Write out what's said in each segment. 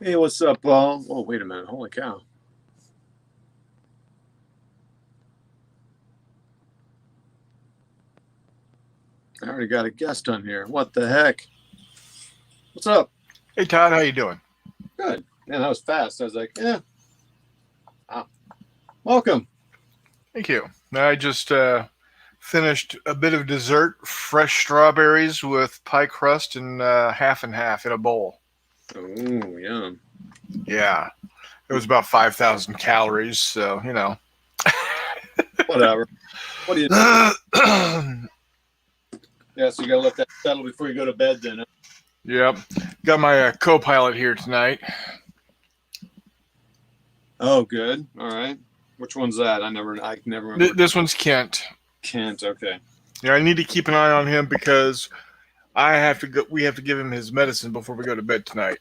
Hey, what's up, Paul? Oh, wait a minute. Holy cow. I already got a guest on here. What the heck? What's up? Hey Todd, how you doing? Good. Man, that was fast. I was like, yeah. Ah, welcome. Thank you. I just finished a bit of dessert, fresh strawberries with pie crust and half in a bowl. Oh, yum. Yeah, it was about 5,000 calories, so you know. Whatever. What do you? Yep, Yeah, so you gotta let that settle before you go to bed, then. Huh? got my co-pilot here tonight. Oh, good. All right. Which one's that? I never remember. This one's Kent. Kent. Okay. Yeah, I need to keep an eye on him because I have to go. We have to give him his medicine before we go to bed tonight.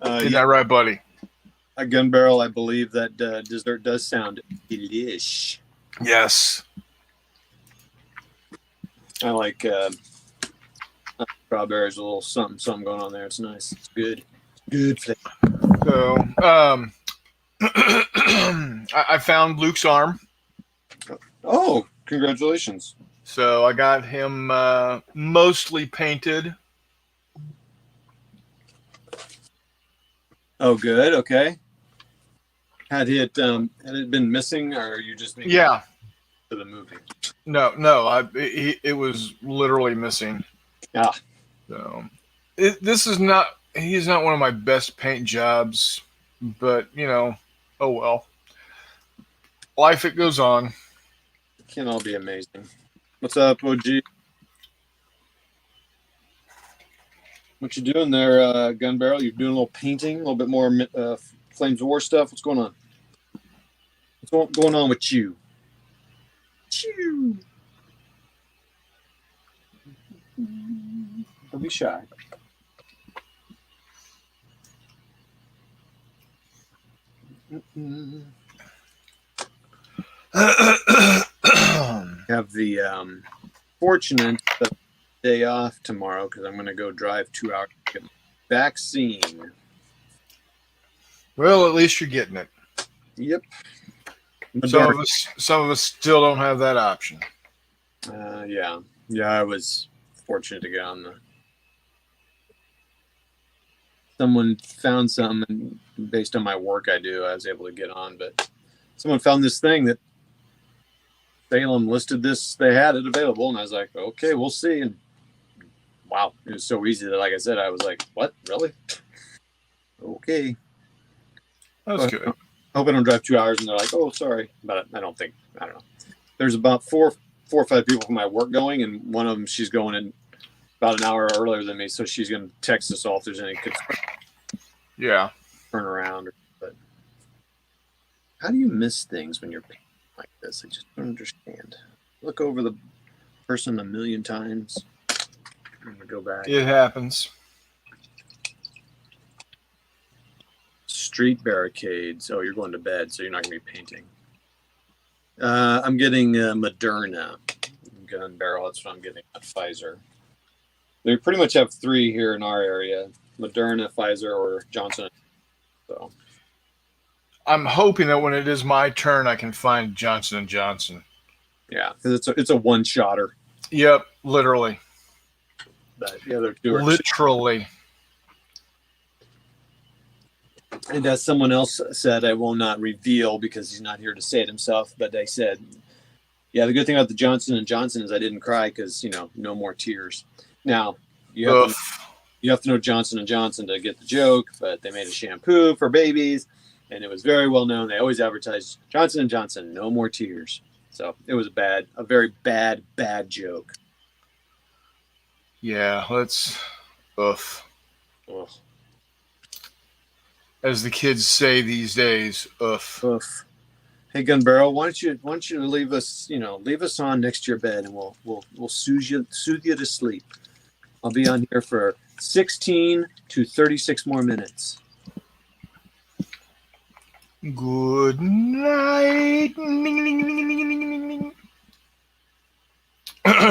Isn't Yeah. that right, buddy? A gun barrel. I believe that dessert does sound delish. Yes. I like strawberries. A little something, something going on there. It's nice. It's good. Good flavor. So, I found Luke's arm. Oh, congratulations. So I got him mostly painted. Oh, good. Okay. Had it been missing, or are you just making it Yeah, to the movie? no, it was literally missing. Ah, So this is not. He's not one of my best paint jobs, but oh well. Life it goes on. it can all be amazing. What's up, OG? What you doing there, Gun Barrel? You doing a little painting, a little bit more Flames of War stuff? What's going on? What's going on with you? Chew. Don't be shy. Have the fortunate day off tomorrow because I'm going to go drive 2 hours to get my vaccine. Well, at least you're getting it. Yep. Some of us still don't have that option. Yeah. Yeah, I was fortunate to get on the. Someone found some, and based on my work I do, I was able to get on. But someone found this thing that Salem listed this, they had it available, and I was like, okay, we'll see. And wow, it was so easy that, like I said, I was like, what, really? Okay. That's good. I hope I don't drive 2 hours, and they're like, oh, sorry, but I don't know. There's about four or five people from my work going, and one of them, she's going in about an hour earlier than me, so she's going to text us all if there's any concern. Yeah. Turn around. But how do you miss things when you're painting like this? I just don't understand. Look over the person a million times. I'm going to go back. It happens. Street barricades. Oh, you're going to bed, so you're not going to be painting. I'm getting Moderna gun barrel. That's what I'm getting at Pfizer. They pretty much have three here in our area: Moderna, Pfizer, or Johnson. So I'm hoping that when it is my turn, I can find Johnson and Johnson. yeah, because it's a one shotter. Yep, literally. But the other two are Literally. And as someone else said, I will not reveal because he's not here to say it himself. But they said, yeah, the good thing about the Johnson and Johnson is I didn't cry because no more tears. Now you have to know Johnson and Johnson to get the joke, but they made a shampoo for babies, and it was very well known. They always advertised Johnson and Johnson, no more tears. So it was a very bad joke. Yeah, let's. Oof. Ugh. As the kids say these days, oof. Oof. Hey, Gun Barrel, why don't you leave us on next to your bed, and we'll soothe you to sleep. I'll be on here for 16 to 36 more minutes. Good night.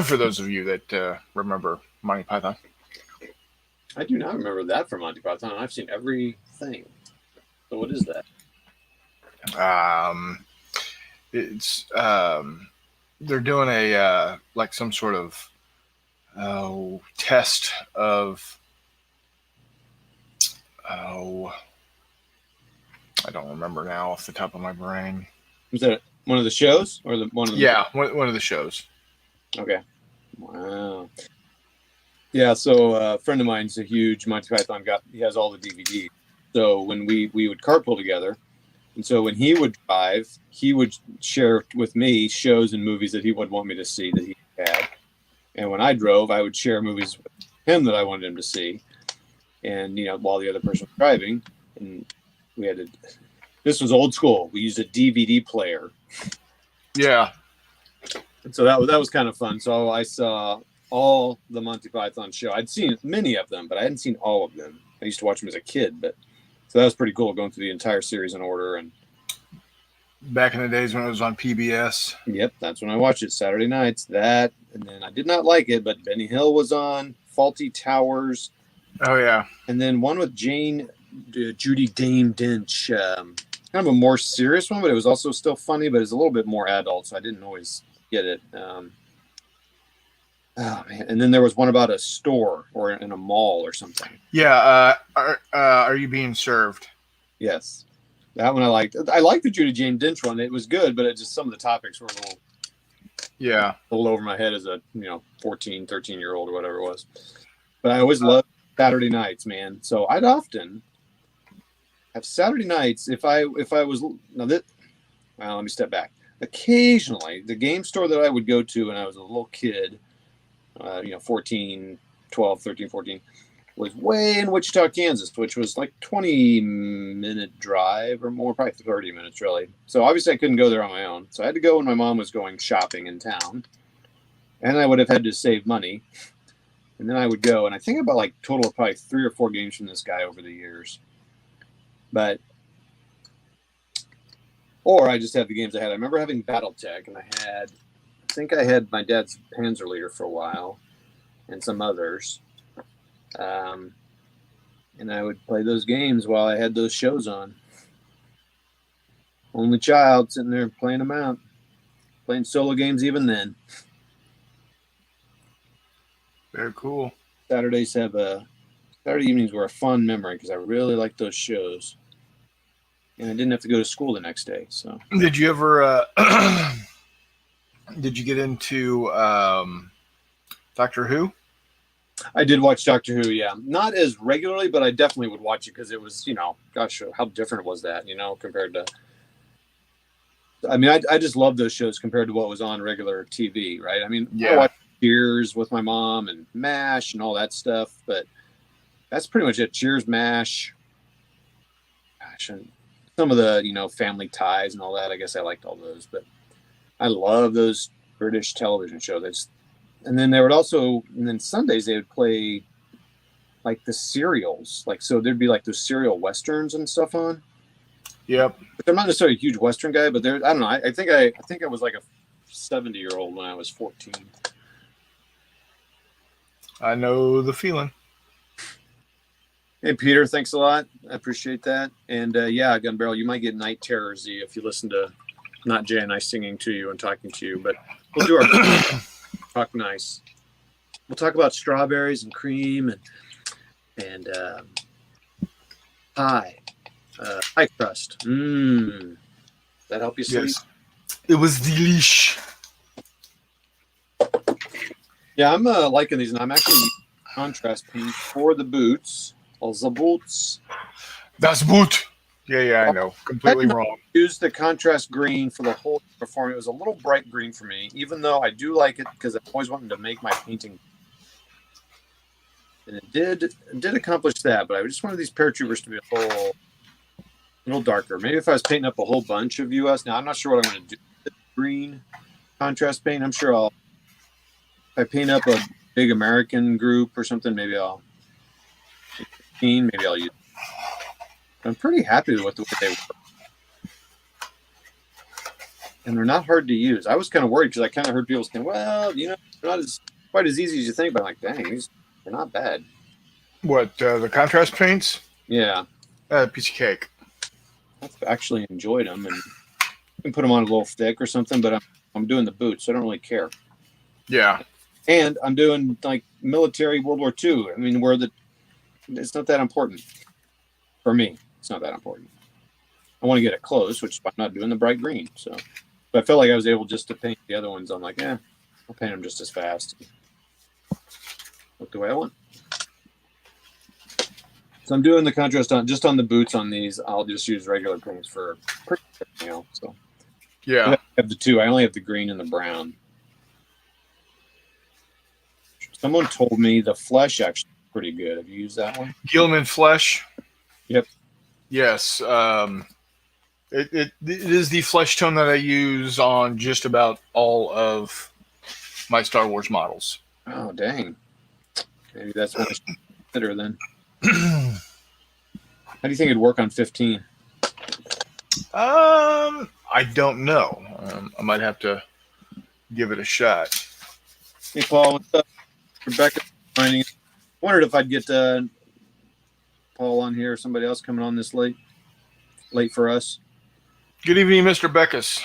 For those of you that remember Monty Python. I do not remember that from Monty Python. I've seen everything. So what is that? It's they're doing a like some sort of test of I don't remember now off the top of my brain. Was that one of the shows or one of the? Yeah, one of the shows. Okay. Wow. Yeah. So a friend of mine's a huge Monty Python guy. He has all the DVDs. So when we would carpool together, and so when he would drive, he would share with me shows and movies that he would want me to see that he had. And when I drove, I would share movies with him that I wanted him to see. And, while the other person was driving, and we had this was old school. We used a DVD player. Yeah. And so that was kind of fun. So I saw all the Monty Python show. I'd seen many of them, but I hadn't seen all of them. I used to watch them as a kid, but so that was pretty cool going through the entire series in order. And back in the days when it was on PBS. Yep, that's when I watched it Saturday nights. That, and then I did not like it, but Benny Hill was on, Faulty Towers. Oh yeah, and then one with Judy Dame Dench. Kind of a more serious one, but it was also still funny, but it's a little bit more adult, so I didn't always get it. Oh man! And then there was one about a store or in a mall or something. Yeah. Are you being served? Yes, that one I liked. I liked the Judy Jane Dench one. It was good, but some of the topics were a little over my head as a 14, 13-year-old or whatever it was. But I always loved Saturday nights, man. So I'd often have Saturday nights if I was now that. Well, let me step back. Occasionally, the game store that I would go to when I was a little kid, 13, 14, was way in Wichita, Kansas, which was like 20-minute drive or more, probably 30 minutes really. So obviously I couldn't go there on my own. So I had to go when my mom was going shopping in town, and I would have had to save money. And then I would go, and I think about like total of probably 3 or 4 games from this guy over the years. Or I just had the games I had. I remember having BattleTech, and I think I had my dad's Panzerleader for a while, and some others. And I would play those games while I had those shows on. Only child sitting there playing them out. Playing solo games even then. Very cool. Saturday evenings were a fun memory because I really liked those shows. And I didn't have to go to school the next day. So did you ever did you get into Doctor Who? I did watch Doctor Who, yeah. Not as regularly, but I definitely would watch it because it was, gosh, how different was that, compared to. I mean, I just love those shows compared to what was on regular TV, right? I mean, I watched Cheers with my mom and MASH and all that stuff, but that's pretty much it. Cheers, MASH. Gosh, and some of the, Family Ties and all that. I guess I liked all those, but I love those British television shows. And then then Sundays they would play like the serials. Like, so there'd be like those serial Westerns and stuff on. Yep. But I'm not necessarily a huge Western guy, but I don't know. I think I was like a 70-year-old when I was 14. I know the feeling. Hey, Peter, thanks a lot. I appreciate that. And Gun Barrel, you might get night terrors if you listen to not Jay and I singing to you and talking to you, but we'll do our talk nice. We'll talk about strawberries and cream and pie crust. That help you sleep? Yes. It was delish. Yeah, I'm liking these, and I'm actually using contrast paint for the boots. All the boots. Das Boot. Yeah, I know. Completely wrong. Used the contrast green for the whole performance. It was a little bright green for me, even though I do like it because I've always wanted to make my painting. And it did accomplish that, but I just wanted these paratroopers to be a little darker. Maybe if I was painting up a whole bunch of US. Now, I'm not sure what I'm going to do with the green contrast paint. I'm sure if I paint up a big American group or something, maybe I'll use it. I'm pretty happy with the way they work. And they're not hard to use. I was kind of worried because I kind of heard people saying, well, they're not quite as easy as you think, but I'm like, dang, they're not bad. What, the contrast paints? Yeah, Piece of cake. I've actually enjoyed them, and you can put them on a little thick or something. But I'm doing the boots, so I don't really care. Yeah. And I'm doing like military World War II. I mean, it's not that important for me. It's not that important. I want to get it close, which I'm not doing the bright green. So, but I felt like I was able just to paint the other ones. I'm like, I'll paint them just as fast. Look the way I want. So I'm doing the contrast just on the boots on these. I'll just use regular paints for pretty much everything else. So Yeah. I have the two. I only have the green and the brown. Someone told me the flesh actually is pretty good. Have you used that one? Gilman Flesh. Yep. Yes. It is the flesh tone that I use on just about all of my Star Wars models. Oh, dang. Maybe that's what I should consider then. How do you think it'd work on 15? I don't know. I might have to give it a shot. Hey, Paul, what's up? Rebecca, I wondered if I'd get Paul on here or somebody else coming on this late for us. Good evening, Mr. Beckus.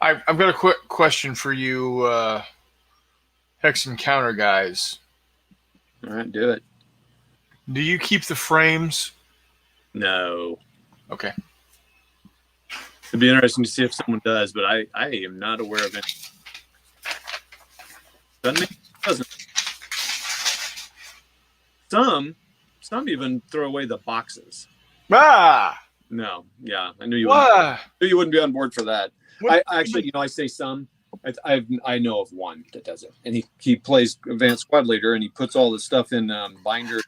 I've got a quick question for you, Hex Encounter guys. All right, do it. Do you keep the frames? No. Okay. It'd be interesting to see if someone does, but I am not aware of it. Doesn't. Some even throw away the boxes. Ah! No, yeah, I knew you. What? Knew you wouldn't be on board for that. What? I actually, I say some. I know of one that does it, and he plays Advanced Squad Leader, and he puts all the stuff in binder,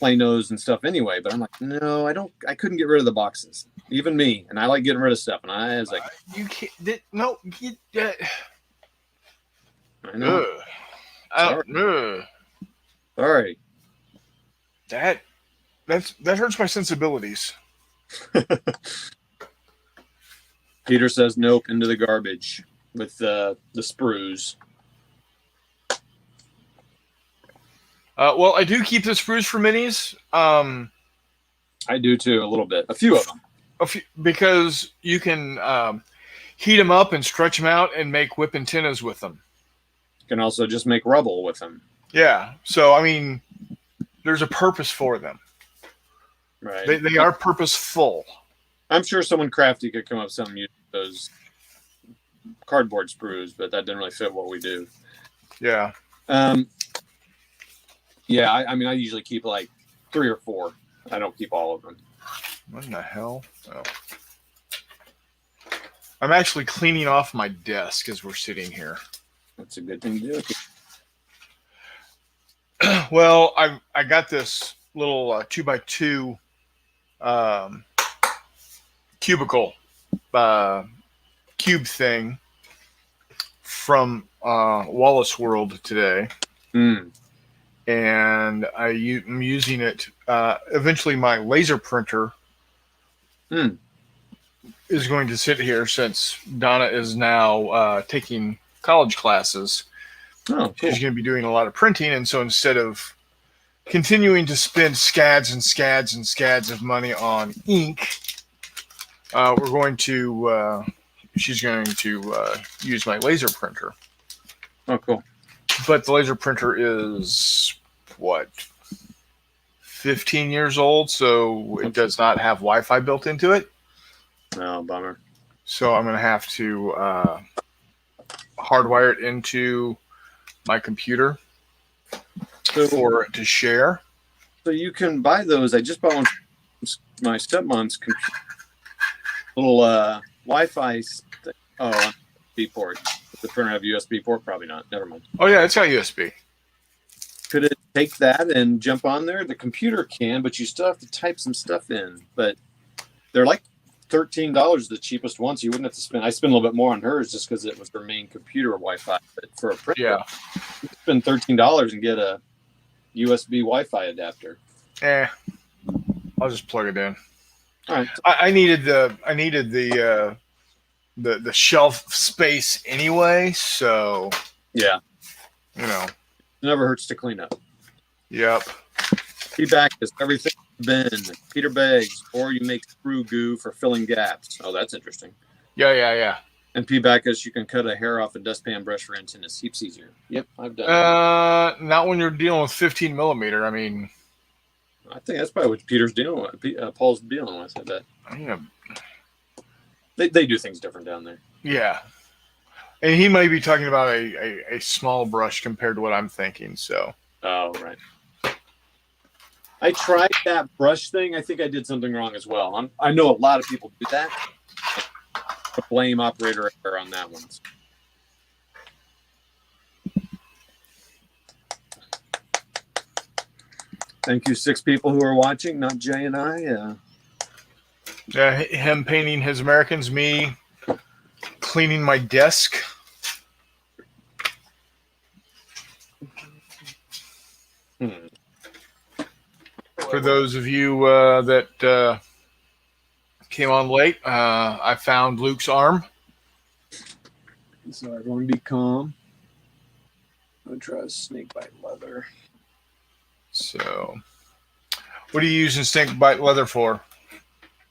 planos, and stuff anyway. But I'm like, no, I couldn't get rid of the boxes. Even me, and I like getting rid of stuff, and I was like, you can't. No, I know. Sorry. That hurts my sensibilities. Peter says nope, into the garbage with the sprues. Well, I do keep the sprues for minis. I do too, a little bit, a few of them. Because you can heat them up and stretch them out and make whip antennas with them. You can also just make rubble with them. Yeah. So I mean, there's a purpose for them. Right. They are purposeful. I'm sure someone crafty could come up with something using those cardboard sprues, but that didn't really fit what we do. Yeah. Yeah, I mean, I usually keep like 3 or 4. I don't keep all of them. What in the hell? Oh. I'm actually cleaning off my desk as we're sitting here. That's a good thing to do. Well, I got this little 2x2 cubicle cube thing from Wallace World today. And I'm using it. Eventually, my laser printer is going to sit here since Donna is now taking college classes. Oh, cool. She's going to be doing a lot of printing, and so instead of continuing to spend scads and scads and scads of money on ink, she's going to use my laser printer. Oh, cool. But the laser printer is, 15 years old, so it does not have Wi-Fi built into it. Oh, bummer. So I'm going to have to hardwire it into my computer for it to share. So you can buy those. I just bought one from my stepmom's computer. Little Wi-Fi. USB port. Does the printer have USB port? Probably not. Never mind. Oh yeah, it's got USB. Could it take that and jump on there? The computer can, but you still have to type some stuff in. But they're like $13, the cheapest one. So you wouldn't have to spend. I spent a little bit more on hers just because it was her main computer Wi-Fi. But for a printer, Yeah, you spend $13 and get a USB Wi-Fi adapter. I'll just plug it in. All right. I needed the shelf space anyway, so Yeah. you know. It never hurts to clean up. Yep. Feedback is everything bin, Peter Beggs, or you make screw goo for filling gaps. Oh, that's interesting. Yeah. And feedback is you can cut a hair off a dustpan brush for antennas. Heaps easier. Yep, I've done it. Not when you're dealing with 15 millimeter. I mean, I think that's probably what Peter's dealing with. Paul's dealing with. I bet. They do things different down there. Yeah. And he might be talking about a small brush compared to what I'm thinking. So. Oh, right. I tried that brush thing. I think I did something wrong as well. I know a lot of people do that. To blame operator error on that one. Thank you, 6 people who are watching, not Jay and I. Him painting his Americans, me cleaning my desk. For those of you that came on late, I found Luke's arm. So everyone be calm. I'm going to try snake bite leather. So, what are you using snake bite leather for?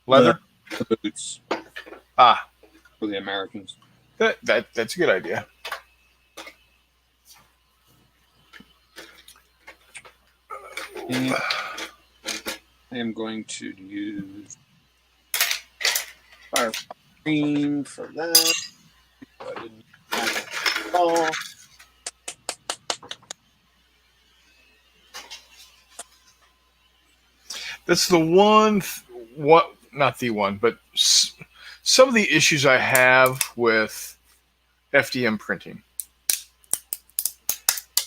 Leather? The boots. Ah. For the Americans. That's a good idea. I am going to use fire green for that. I didn't at all. That's the one. What? Not the one, but some of the issues I have with FDM printing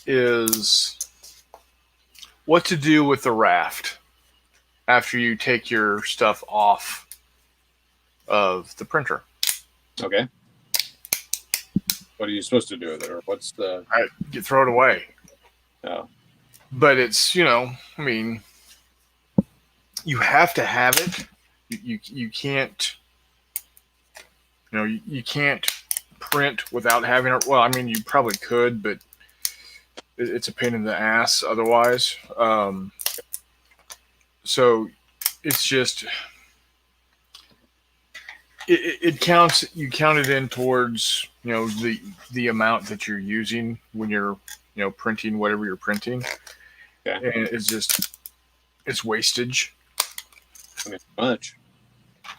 is what to do with the raft after you take your stuff off of the printer. Okay. What are you supposed to do with it, or what's the? You throw it away. Oh. But it's, I mean, you have to have it. You can't, you can't print without having it. Well, I mean, you probably could, but it's a pain in the ass otherwise. So it's just, it counts. You count it in towards, the amount that you're using when you're, printing whatever you're printing. Okay. And it's wastage. I mean, much.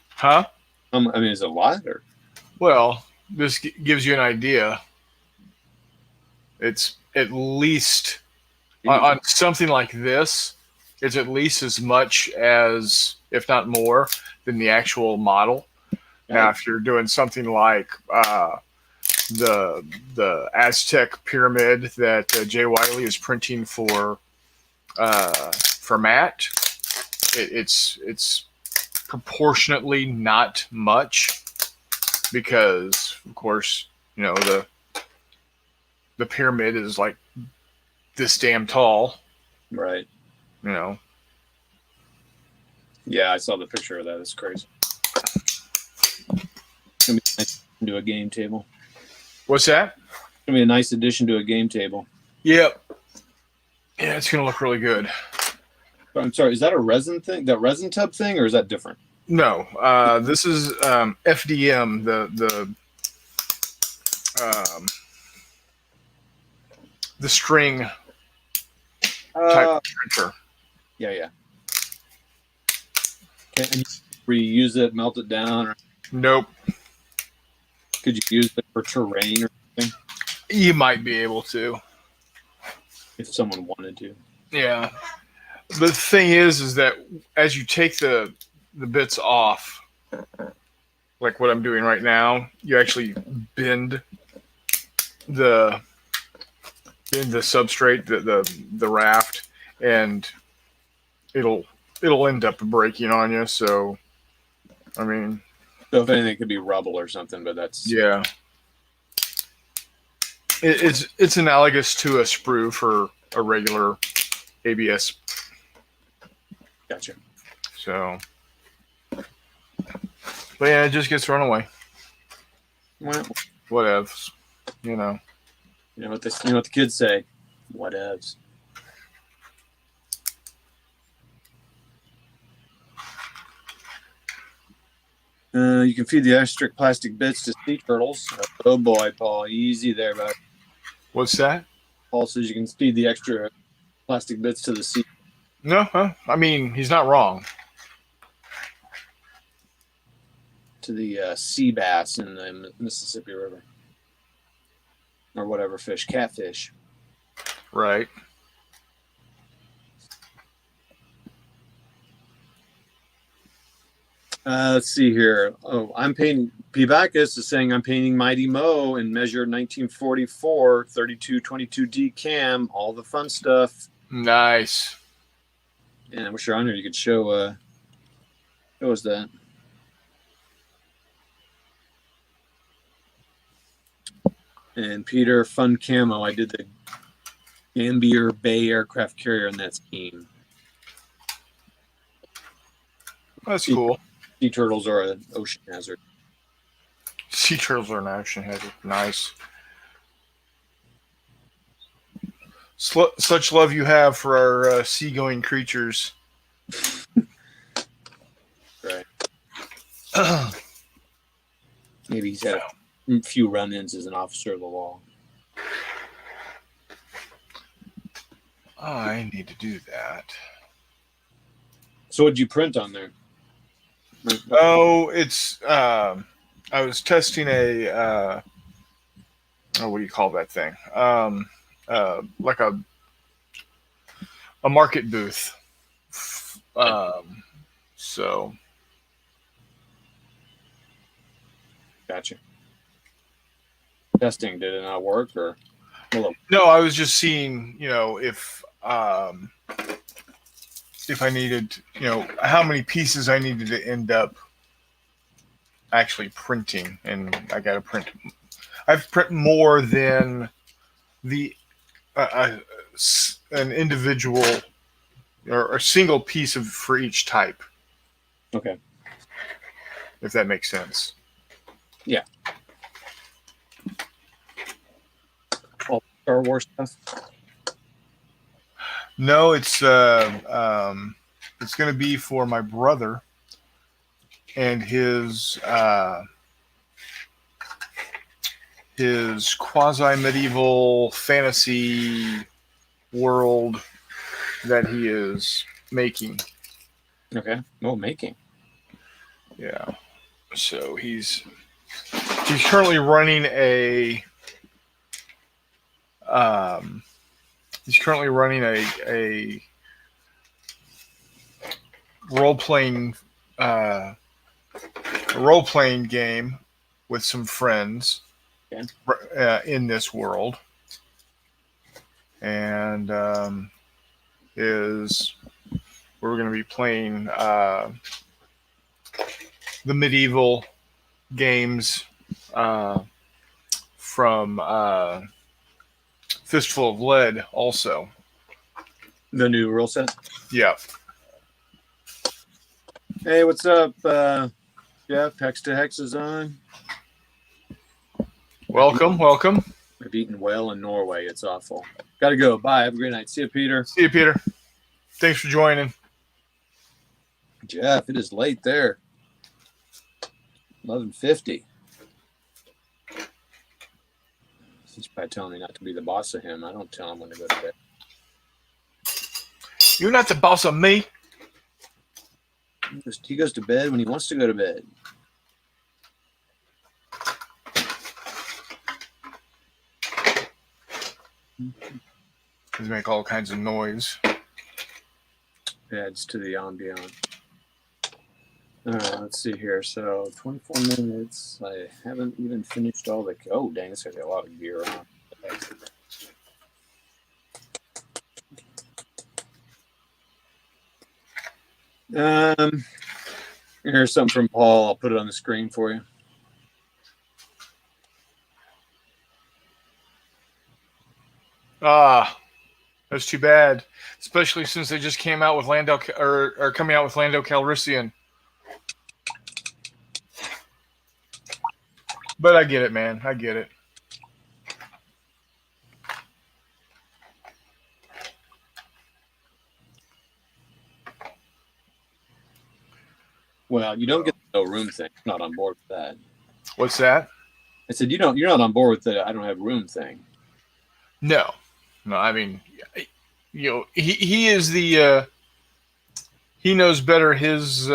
Huh? I mean, is it a lot or? Well, this gives you an idea. It's at least on something like this, it's at least as much as, if not more, than the actual model. Yeah. Now, if you're doing something like the Aztec pyramid that Jay Wiley is printing for Matt, it's proportionately not much because, of course, the pyramid is like this damn tall. Right. Yeah, I saw the picture of that. It's crazy. It's gonna be a nice addition to a game table. What's that? It's gonna be a nice addition to a game table. Yep. Yeah, it's gonna look really good. I'm sorry, is that a resin thing? That resin tub thing, or is that different? No, this is FDM, the string type printer. Yeah. Can you reuse it, melt it down, or Nope. could you use it for terrain or something? You might be able to. If someone wanted to. Yeah. The thing is that as you take the bits off, like what I'm doing right now, you actually bend the substrate, the raft, and it'll end up breaking on you. So, I mean, So if anything, it could be rubble or something, but that's yeah. It's analogous to a sprue for a regular ABS. Gotcha. So, but yeah, it just gets thrown away. Well, Whatevs, You know what the kids say. Whatevs. You can feed the extra plastic bits to sea turtles. Oh boy, Paul, easy there, bud. What's that? Paul says you can feed the extra plastic bits to the sea. No, I mean, he's not wrong. To the sea bass in the Mississippi River, or whatever fish, catfish. Right. Let's see here. Oh, I'm painting. Pibakis is saying I'm painting Mighty Mo in measure 1944, 3222D cam, all the fun stuff. Nice. And I wish you're on here. You could show us that. And Peter, fun camo. I did the Gambier Bay aircraft carrier in that scheme. That's cool. Sea turtles are an ocean hazard. Sea turtles are an ocean hazard. Nice. Such love you have for our seagoing creatures. Right. Maybe he's had a few run-ins as an officer of the law. I need to do that. So what'd you print on there? Oh, it's I was testing a what do you call that thing? Like a market booth. So Gotcha. Testing, did it not work, or? no, I was just seeing, if I needed, how many pieces I needed to end up actually printing, and I got to print. I've print more than the an individual or a single piece of for each type. Okay. If that makes sense. Yeah. All Star Wars stuff. No, it's going to be for my brother and his quasi-medieval fantasy world that he is making. Okay. Oh, making. Yeah. So he's currently running a role-playing game with some friends. Okay. In this world, and we're going to be playing the medieval games from Fistful of Lead also. The new rule set? Yeah. Hey, what's up, Jeff? Hex to Hex is on. Welcome. I've eaten well in Norway. It's awful. Gotta go. Bye. Have a great night. See you, Peter. See you, Peter. Thanks for joining. Jeff, it is late there. 11:50. He's probably telling me not to be the boss of him. I don't tell him when to go to bed. You're not the boss of me. He goes to bed when he wants to go to bed. They make all kinds of noise. Adds to the ambient. Let's see here. So 24 minutes. I haven't even finished all the. Oh, dang! It's got a lot of gear on. Here's something from Paul. I'll put it on the screen for you. That's too bad. Especially since they just came out with Lando, or coming out with Lando Calrissian. But I get it, man. I get it. Well, you don't get the no room thing. I'm not on board with that. What's that? I said, you're not on board with the I don't have room thing. No. I mean, he is the he knows better his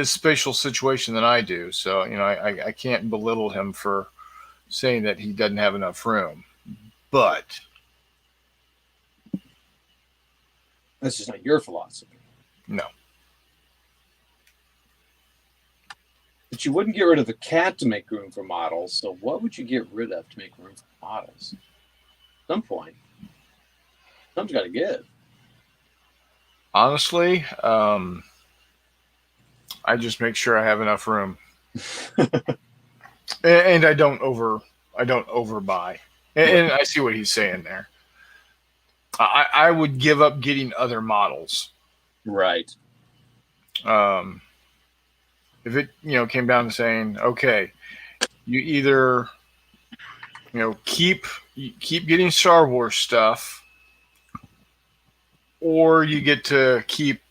spatial situation than I do. So I can't belittle him for saying that he doesn't have enough room. But That's just not your philosophy. no. But you wouldn't get rid of the cat to make room for models. So what would you get rid of to make room for models? At some point, something's got to give. Honestly, I just make sure I have enough room, and I don't overbuy. And I see what he's saying there. I would give up getting other models. Right. If it came down to saying, okay, you either keep getting Star Wars stuff, or you get to keep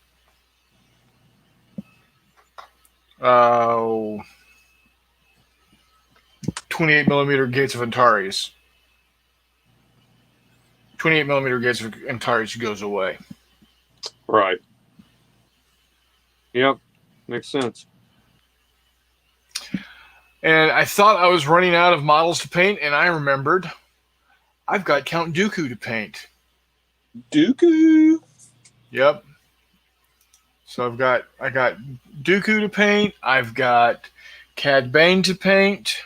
28mm Gates of Antares. 28mm Gates of Antares goes away. Right. Yep. Makes sense. And I thought I was running out of models to paint, and I remembered I've got Count Dooku to paint. Dooku. Yep. So I got Dooku to paint. I've got Cad Bane to paint.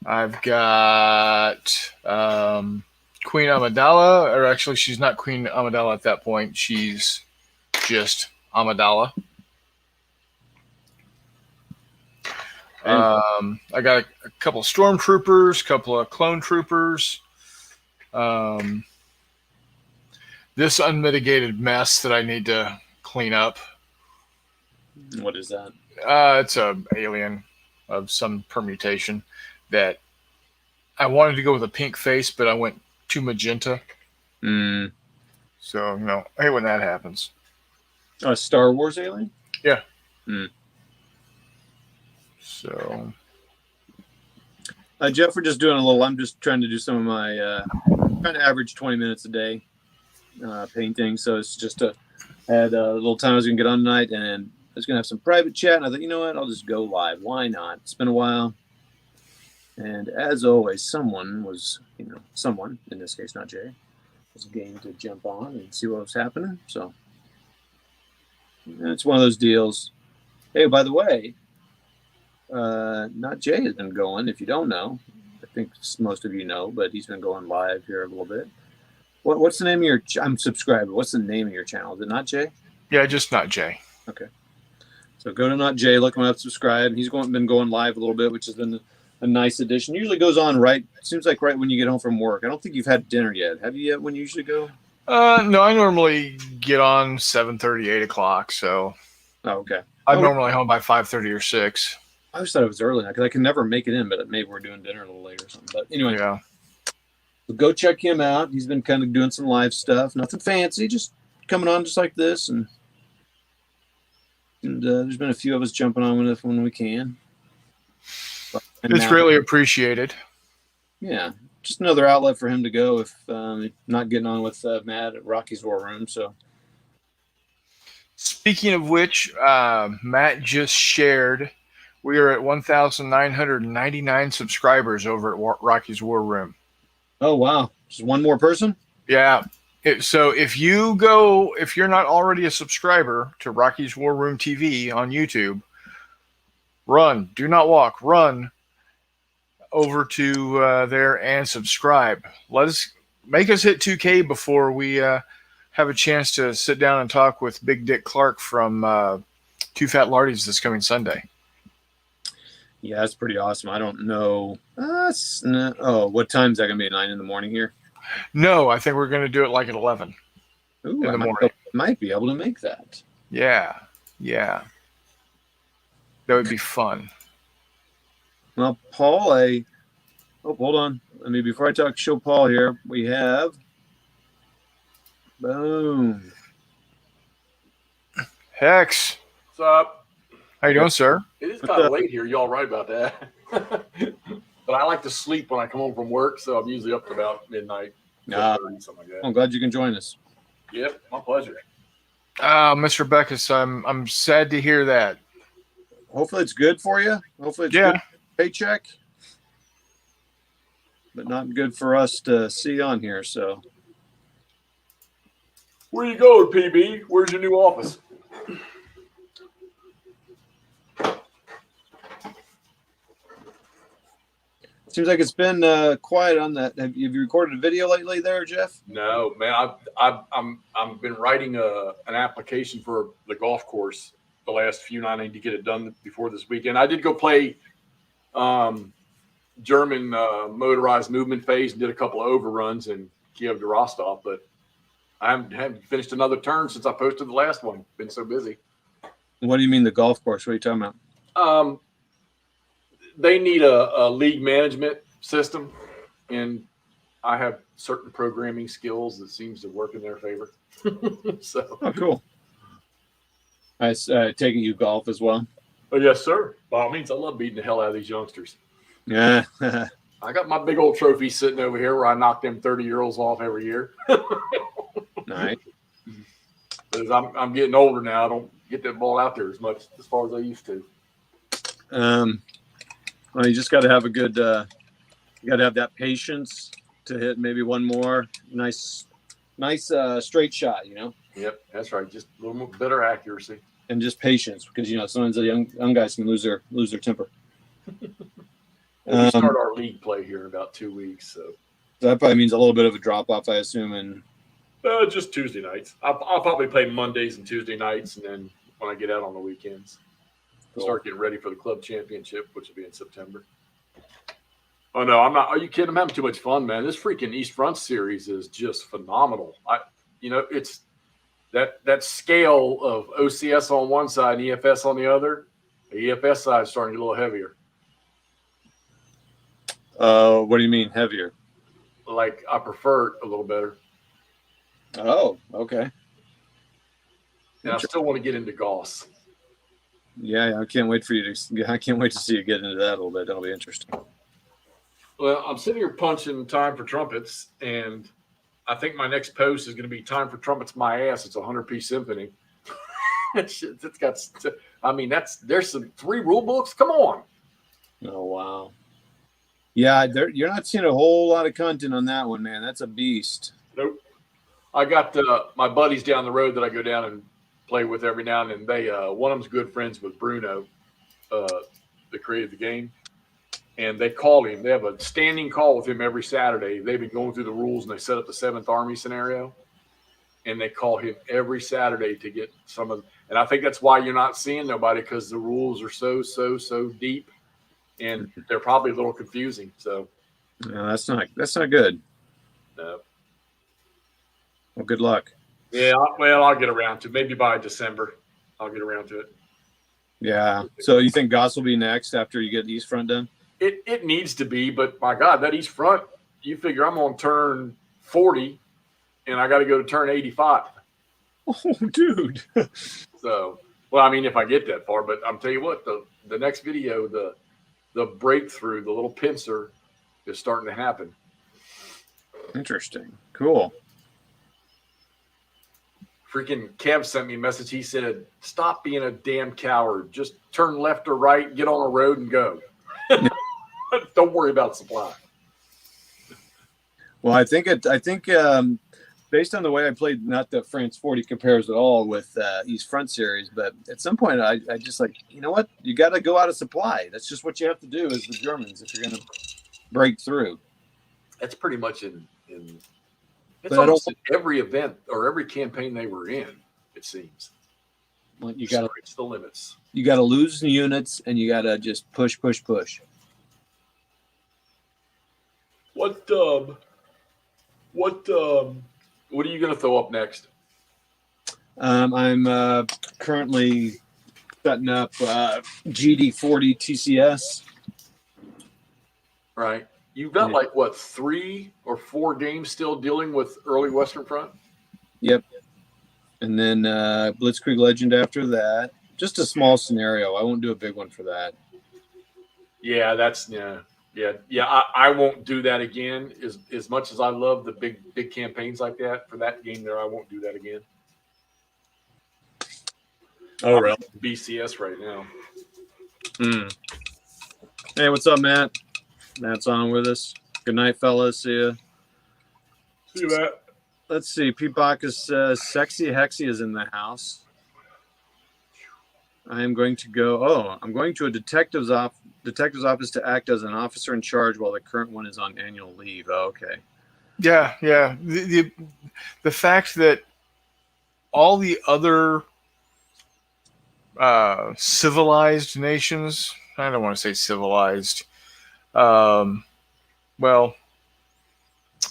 I've got Queen Amidala, or actually, she's not Queen Amidala at that point. She's just Amidala. I got a couple of stormtroopers, a couple of clone troopers. This unmitigated mess that I need to clean up. What is that? It's a alien of some permutation that I wanted to go with a pink face, but I went too magenta. Mm. So, I hate when that happens. A Star Wars alien? Yeah. Mm. So, Jeff, we're just doing I'm just trying to do some of my, trying to average 20 minutes a day painting. So it's just had a little time I was going to get on tonight, and I was going to have some private chat. And I thought, you know what? I'll just go live. Why not? It's been a while. And as always, someone, in this case, not Jay, was game to jump on and see what was happening. So it's one of those deals. Hey, by the way, Not Jay has been going. If you don't know, I think most of you know, but he's been going live here a little bit. What's the name of your? I'm subscribed. What's the name of your channel? Is it Not Jay? Yeah, just Not Jay. Okay. So go to Not Jay, look him up, subscribe. He's been going live a little bit, which has been a nice addition. Usually goes on seems like right when you get home from work. I don't think you've had dinner yet. Have you yet when you usually go? No, I normally get on 7:30, 8 o'clock. So okay. I'm normally home by 5:30 or 6. I always thought it was early now because I can never make it in, but maybe we're doing dinner a little later or something. But anyway, yeah. So go check him out. He's been kind of doing some live stuff. Nothing fancy, just coming on just like this. And there's been a few of us jumping on with it when we can. It's greatly appreciated. Yeah. Just another outlet for him to go if not getting on with Matt at Rocky's War Room. So, speaking of which, Matt just shared we are at 1,999 subscribers over at Rocky's War Room. Oh, wow. Just one more person? Yeah. So if you're not already a subscriber to Rocky's War Room TV on YouTube, do not walk, run over to there and subscribe. Make us hit 2K before we have a chance to sit down and talk with Big Dick Clark from Two Fat Lardies this coming Sunday. Yeah, that's pretty awesome. I don't know. What time is that going to be? 9 in the morning here? No, I think we're going to do it like at 11 in the morning. Might be able to make that. Yeah. That would be fun. Well, Paul, hold on. Before I show Paul here, we have, boom. Hex, What's up? how you doing, sir? It is What's kind of up? late here. You all right about that? But I like to sleep when I come home from work, so I'm usually up to about midnight, 12:30, something like I'm that. glad you can join us. Yep, my pleasure. Mr. Beckus, I'm sad to hear that. Hopefully it's good for you. Hopefully it's Yeah. good paycheck, but not good for us to see on here. So Where you going, PB? Where's your new office? seems like it's been quiet on that. Have you recorded a video lately, there, Jeff? No, man. I've been writing an application for the golf course the last few, and I need to get it done before this weekend. I did go play German motorized movement phase and did a couple of overruns in Kiev to Rostov, but I haven't finished another turn since I posted the last one. Been so busy. What do you mean the golf course? What are you talking about? They need a league management system, and I have certain programming skills that seems to work in their favor. So, Oh, cool. I take it you golf as well. oh, yes, sir. By all means, I love beating the hell out of these youngsters. Yeah. I got my big old trophy sitting over here where I knock them 30-year-olds off every year. Nice. Because I'm getting older now. I don't get that ball out there as far as I used to. Well, you just got to have a good. You got to have that patience to hit maybe one more nice straight shot. Yep, that's right. Just a little more better accuracy. And just patience, because sometimes the young guys can lose their temper. We start our league play here in about 2 weeks, so That probably means a little bit of a drop off, I assume. And just Tuesday nights. I'll probably play Mondays and Tuesday nights, and then when I get out on the weekends, start getting ready for the club championship, which will be in September. Oh no, I'm not. Are you kidding? I'm having too much fun, man. This freaking East Front series is just phenomenal. It's that scale of OCS on one side and EFS on the other. The EFS side is starting to get a little heavier. what do you mean heavier? Like I prefer it a little better. Oh, okay. And I still want to get into Goss. Yeah, I can't wait for you to. I can't wait to see you get into that a little bit. That'll be interesting. Well, I'm sitting here punching Time for Trumpets, and I think my next post is going to be Time for Trumpets My Ass. It's a 100-piece symphony. It's got, I mean, there's some 3 rule books. Come on. Oh, wow. Yeah, you're not seeing a whole lot of content on that one, man. That's a beast. Nope. I got my buddies down the road that I go down and play with every now and then. They one of them's good friends with Bruno, that created the game, and they call him. They have a standing call with him every Saturday. They've been going through the rules, and they set up the 7th Army scenario, and they call him every Saturday to get some of. And I think that's why you're not seeing nobody, because the rules are so deep, and they're probably a little confusing. So, No, that's not good. no. Well, good luck. Yeah, I'll get around to it. Maybe by December, I'll get around to it. Yeah. So you think Goss will be next after you get East Front done? It needs to be, but my God, that East Front, you figure I'm on turn 40, and I got to go to turn 85. Oh, dude. So, well, I mean, if I get that far, but I'm tell you what, the next video, the breakthrough, the little pincer is starting to happen. Interesting. Cool. Freaking Kev sent me a message. He said, "Stop being a damn coward. Just turn left or right, get on the road, and go. Don't worry about supply." Well, I think based on the way I played, not that France 40 compares at all with East Front series, but at some point I just like, you know what? You got to go out of supply. That's just what you have to do as the Germans if you're going to break through. That's pretty much in it's But I almost in every event or every campaign they were in, it seems. Well, you got to It's the limits. lose units, and you got to just push. What are you gonna throw up next? I'm currently setting up GD40 TCS. Right. You've got like what, 3 or 4 games still dealing with early Western Front? Yep. And then Blitzkrieg Legend after that. Just a small scenario. I won't do a big one for that. Yeah, that's I won't do that again. As much as I love the big campaigns like that for that game there, I won't do that again. Oh, really? BCS right now. Hey, what's up, Matt? Matt's on with us. Good night, fellas. See ya. See you, Matt. Let's see. Pete Bacchus says Sexy Hexy is in the house. I'm going to a detective's office to act as an officer in charge while the current one is on annual leave. Oh, okay. Yeah. The fact that all the other civilized nations, I don't want to say civilized, well,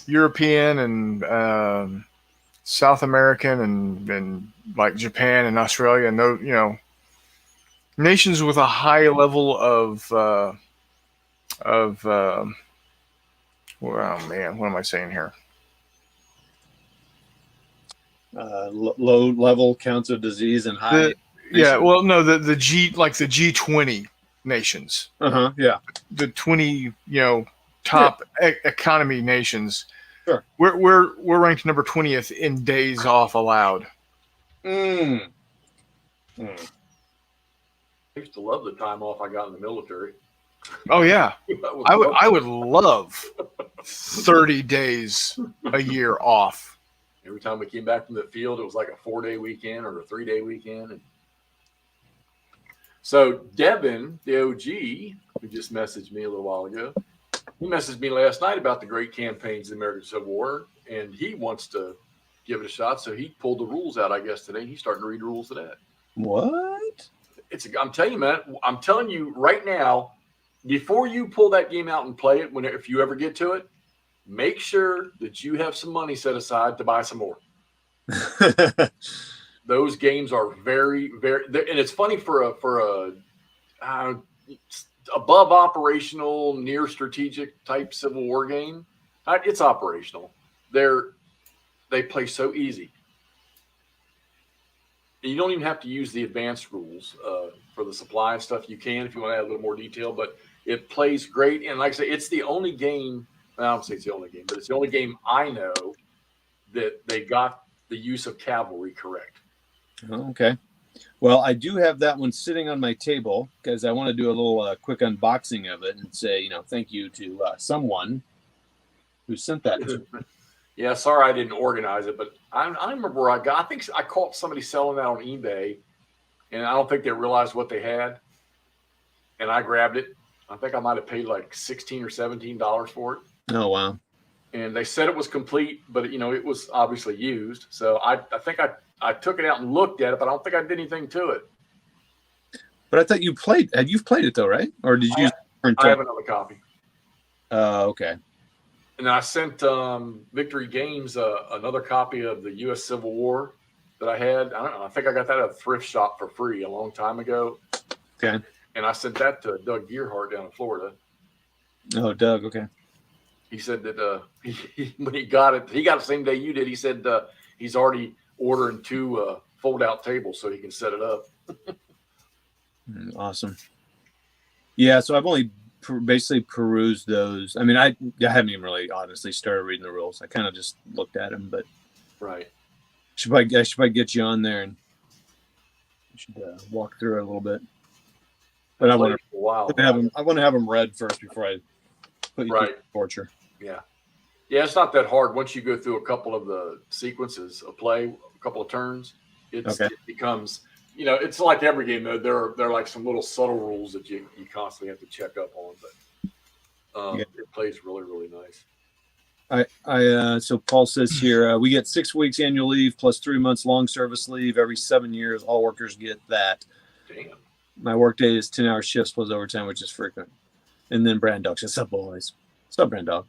European and South American and like Japan and Australia, and those, nations with a high level of well, oh man, what am I saying here? Low level counts of disease and high. The G20 nations. Yeah. The 20, top economy nations. Sure. We're ranked number 20th in days off allowed. I used to love the time off I got in the military. Oh yeah, I would love 30 days a year off. Every time we came back from the field, it was like a 4-day weekend or a 3-day weekend. And so Devin, the OG, who just messaged me a little while ago, he messaged me last night about the great campaigns in the American Civil War, and he wants to give it a shot. So he pulled the rules out, I guess, today. He's starting to read the rules of that. What? I'm telling you, man. I'm telling you right now, before you pull that game out and play it, if you ever get to it, make sure that you have some money set aside to buy some more. Those games are very, very, and it's funny for a above operational, near strategic type Civil War game. It's operational. They play so easy. You don't even have to use the advanced rules for the supply and stuff. You can if you want to add a little more detail, but it plays great. And like I say, it's the only game. I don't say it's the only game, but it's the only game I know that they got the use of cavalry correct. Okay. Well, I do have that one sitting on my table because I want to do a little quick unboxing of it and say, thank you to someone who sent that to me. Yeah, sorry I didn't organize it, but I remember where I think I caught somebody selling that on eBay, and I don't think they realized what they had, and I grabbed it. I think I might have paid like $16 or $17 for it. Oh, wow. And they said it was complete, but it was obviously used. So I think I took it out and looked at it, but I don't think I did anything to it. But I thought you've played it though, right? Or did you? I have another copy. Okay. And I sent Victory Games another copy of the U.S. Civil War that I had. I don't know. I think I got that at a thrift shop for free a long time ago. Okay. And I sent that to Doug Gearhart down in Florida. Oh, Doug. Okay. He said that when he got it the same day you did. He said he's already ordering 2 fold-out tables so he can set it up. Awesome. Yeah, so I've only basically perused those. I mean, I haven't even really honestly started reading the rules. I kind of just looked at them, but right. I should probably get you on there and should walk through it a little bit. But I want to have them read first before I put you through torture. Yeah. Yeah, it's not that hard. Once you go through a couple of the sequences of play, a couple of turns, it becomes, it's like every game though. There are like some little subtle rules that you constantly have to check up on, but it plays really, really nice. So Paul says here, we get 6 weeks annual leave plus 3 months long service leave every 7 years. All workers get that. Damn. My workday is 10-hour shifts plus overtime, which is frequent. And then Brand Dog says, "What's up, boys? What's up, Brand Dog?"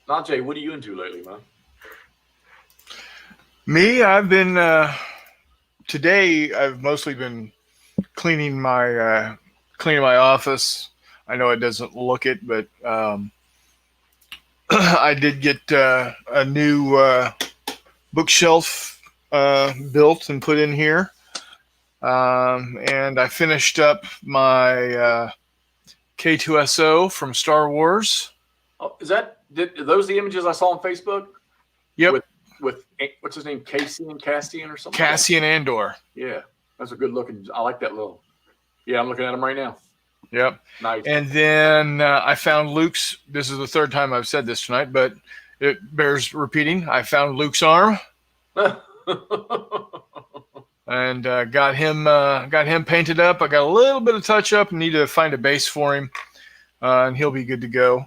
Najee, what are you into lately, man? Me, I've been today. I've mostly been cleaning my office. I know it doesn't look it, but I did get a new bookshelf built and put in here. And I finished up my K2SO from Star Wars. Oh, are those the images I saw on Facebook? Yep. With what's his name, Cassian or something? Cassian Andor. Yeah, that's a good looking. I like that little. Yeah, I'm looking at him right now. Yep. Nice. And then I found Luke's. This is the third time I've said this tonight, but it bears repeating. I found Luke's arm and got him painted up. I got a little bit of touch up. Need to find a base for him, and he'll be good to go.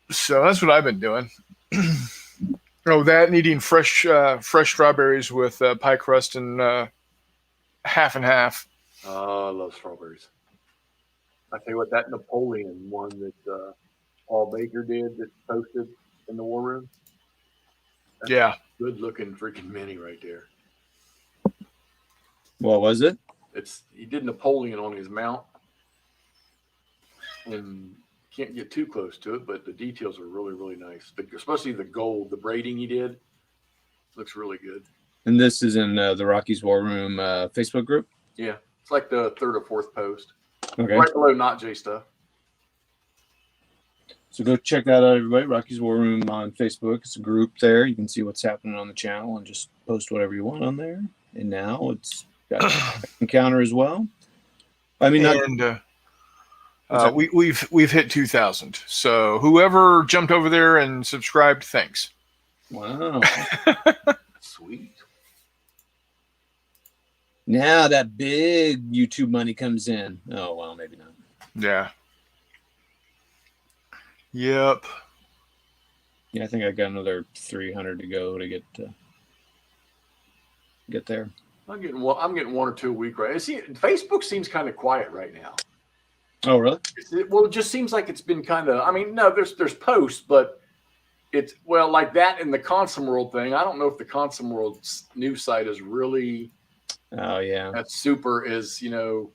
So that's what I've been doing. Oh, that and eating fresh strawberries with pie crust and half and half. Oh, I love strawberries. I tell you what, that Napoleon one that Paul Baker did that posted in the war room. Yeah. Good looking freaking mini right there. What was it? He did Napoleon on his mount, and can't get too close to it, but the details are really, really nice. Especially the gold, the braiding he did, looks really good. And this is in the Rockies War Room Facebook group? Yeah, it's like the third or fourth post. Okay. Right below Not J Stuff. So go check that out, everybody. Rockies War Room on Facebook. It's a group there. You can see what's happening on the channel and just post whatever you want on there. And now it's got an encounter as well. I mean, we've hit 2,000. So whoever jumped over there and subscribed, thanks. Wow. Sweet. Now that big YouTube money comes in. Oh, well, maybe not. Yeah. Yep. Yeah, I think I got another 300 to go to get there. I'm getting one or two a week, right? See, Facebook seems kind of quiet right now. Oh, really? It just seems like it's been kind of. I mean, no, there's posts, but it's like that in the Consum World thing. I don't know if the Consum World news site is really. Oh, yeah. That's super. Think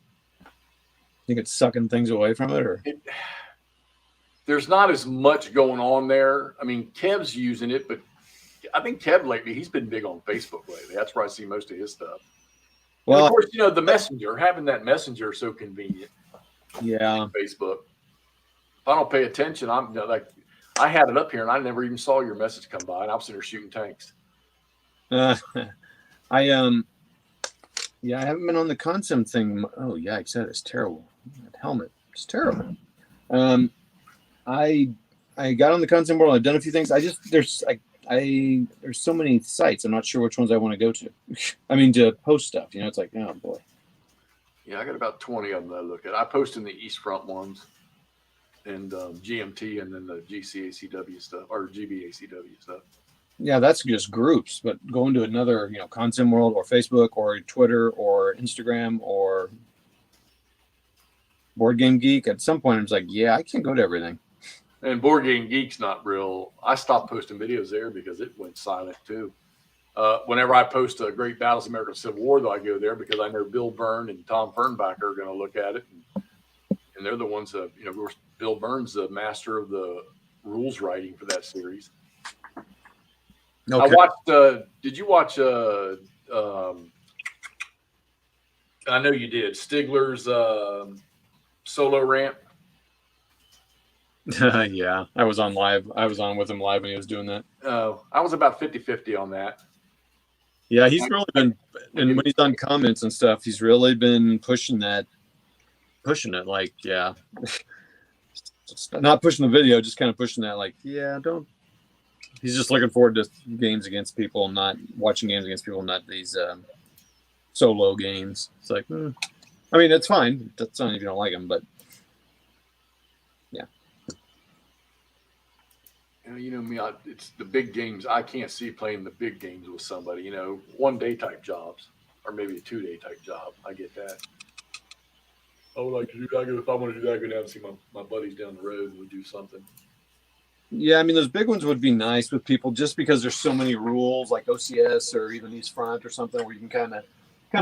it's sucking things away from it, or? There's not as much going on there. I mean, Kev's using it, but I think Kev lately, he's been big on Facebook lately. That's where I see most of his stuff. Well, and of course, the messenger, having that messenger is so convenient. Yeah. Facebook. If I don't pay attention, I'm like, I had it up here and I never even saw your message come by, and I was sitting there shooting tanks. I haven't been on the Consum thing. Oh, yikes, that is terrible. That helmet is terrible. I got on the Consum World. I've done a few things. There's so many sites. I'm not sure which ones I want to go to. I mean, to post stuff. It's like, oh boy. Yeah, I got about 20 of them that I look at. I post in the East Front ones, and GMT, and then the GCACW stuff or GBACW stuff. Yeah, that's just groups. But going to another, Consum World or Facebook or Twitter or Instagram or Board Game Geek, at some point I'm just like, yeah, I can't go to everything. And Board Game Geek's not real. I stopped posting videos there because it went silent too. Whenever I post a Great Battles of American Civil War, though, I go there because I know Bill Byrne and Tom Fernbacher are going to look at it, and they're the ones that of course, Bill Byrne's the master of the rules writing for that series. Okay. I watched. Did you watch? I know you did. Stigler's solo rant. Yeah, I was on live. I was on with him live when he was doing that. Oh, I was about 50-50 on that. Yeah, he's really been, and when he's done comments and stuff, he's really been pushing it. Like, yeah, not pushing the video, just kind of pushing that. Like, yeah, don't. He's just looking forward to games against people, not watching games against people, not these solo games. It's like, I mean, it's fine. That's fine if you don't like them, but. Me, it's the big games. I can't see playing the big games with somebody, 1 day type jobs or maybe a 2 day type job. I get that. I would like to do that. If I want to do that, I go down and see my buddies down the road and we do something. Yeah, I mean, those big ones would be nice with people just because there's so many rules like OCS or even East Front or something where you can kind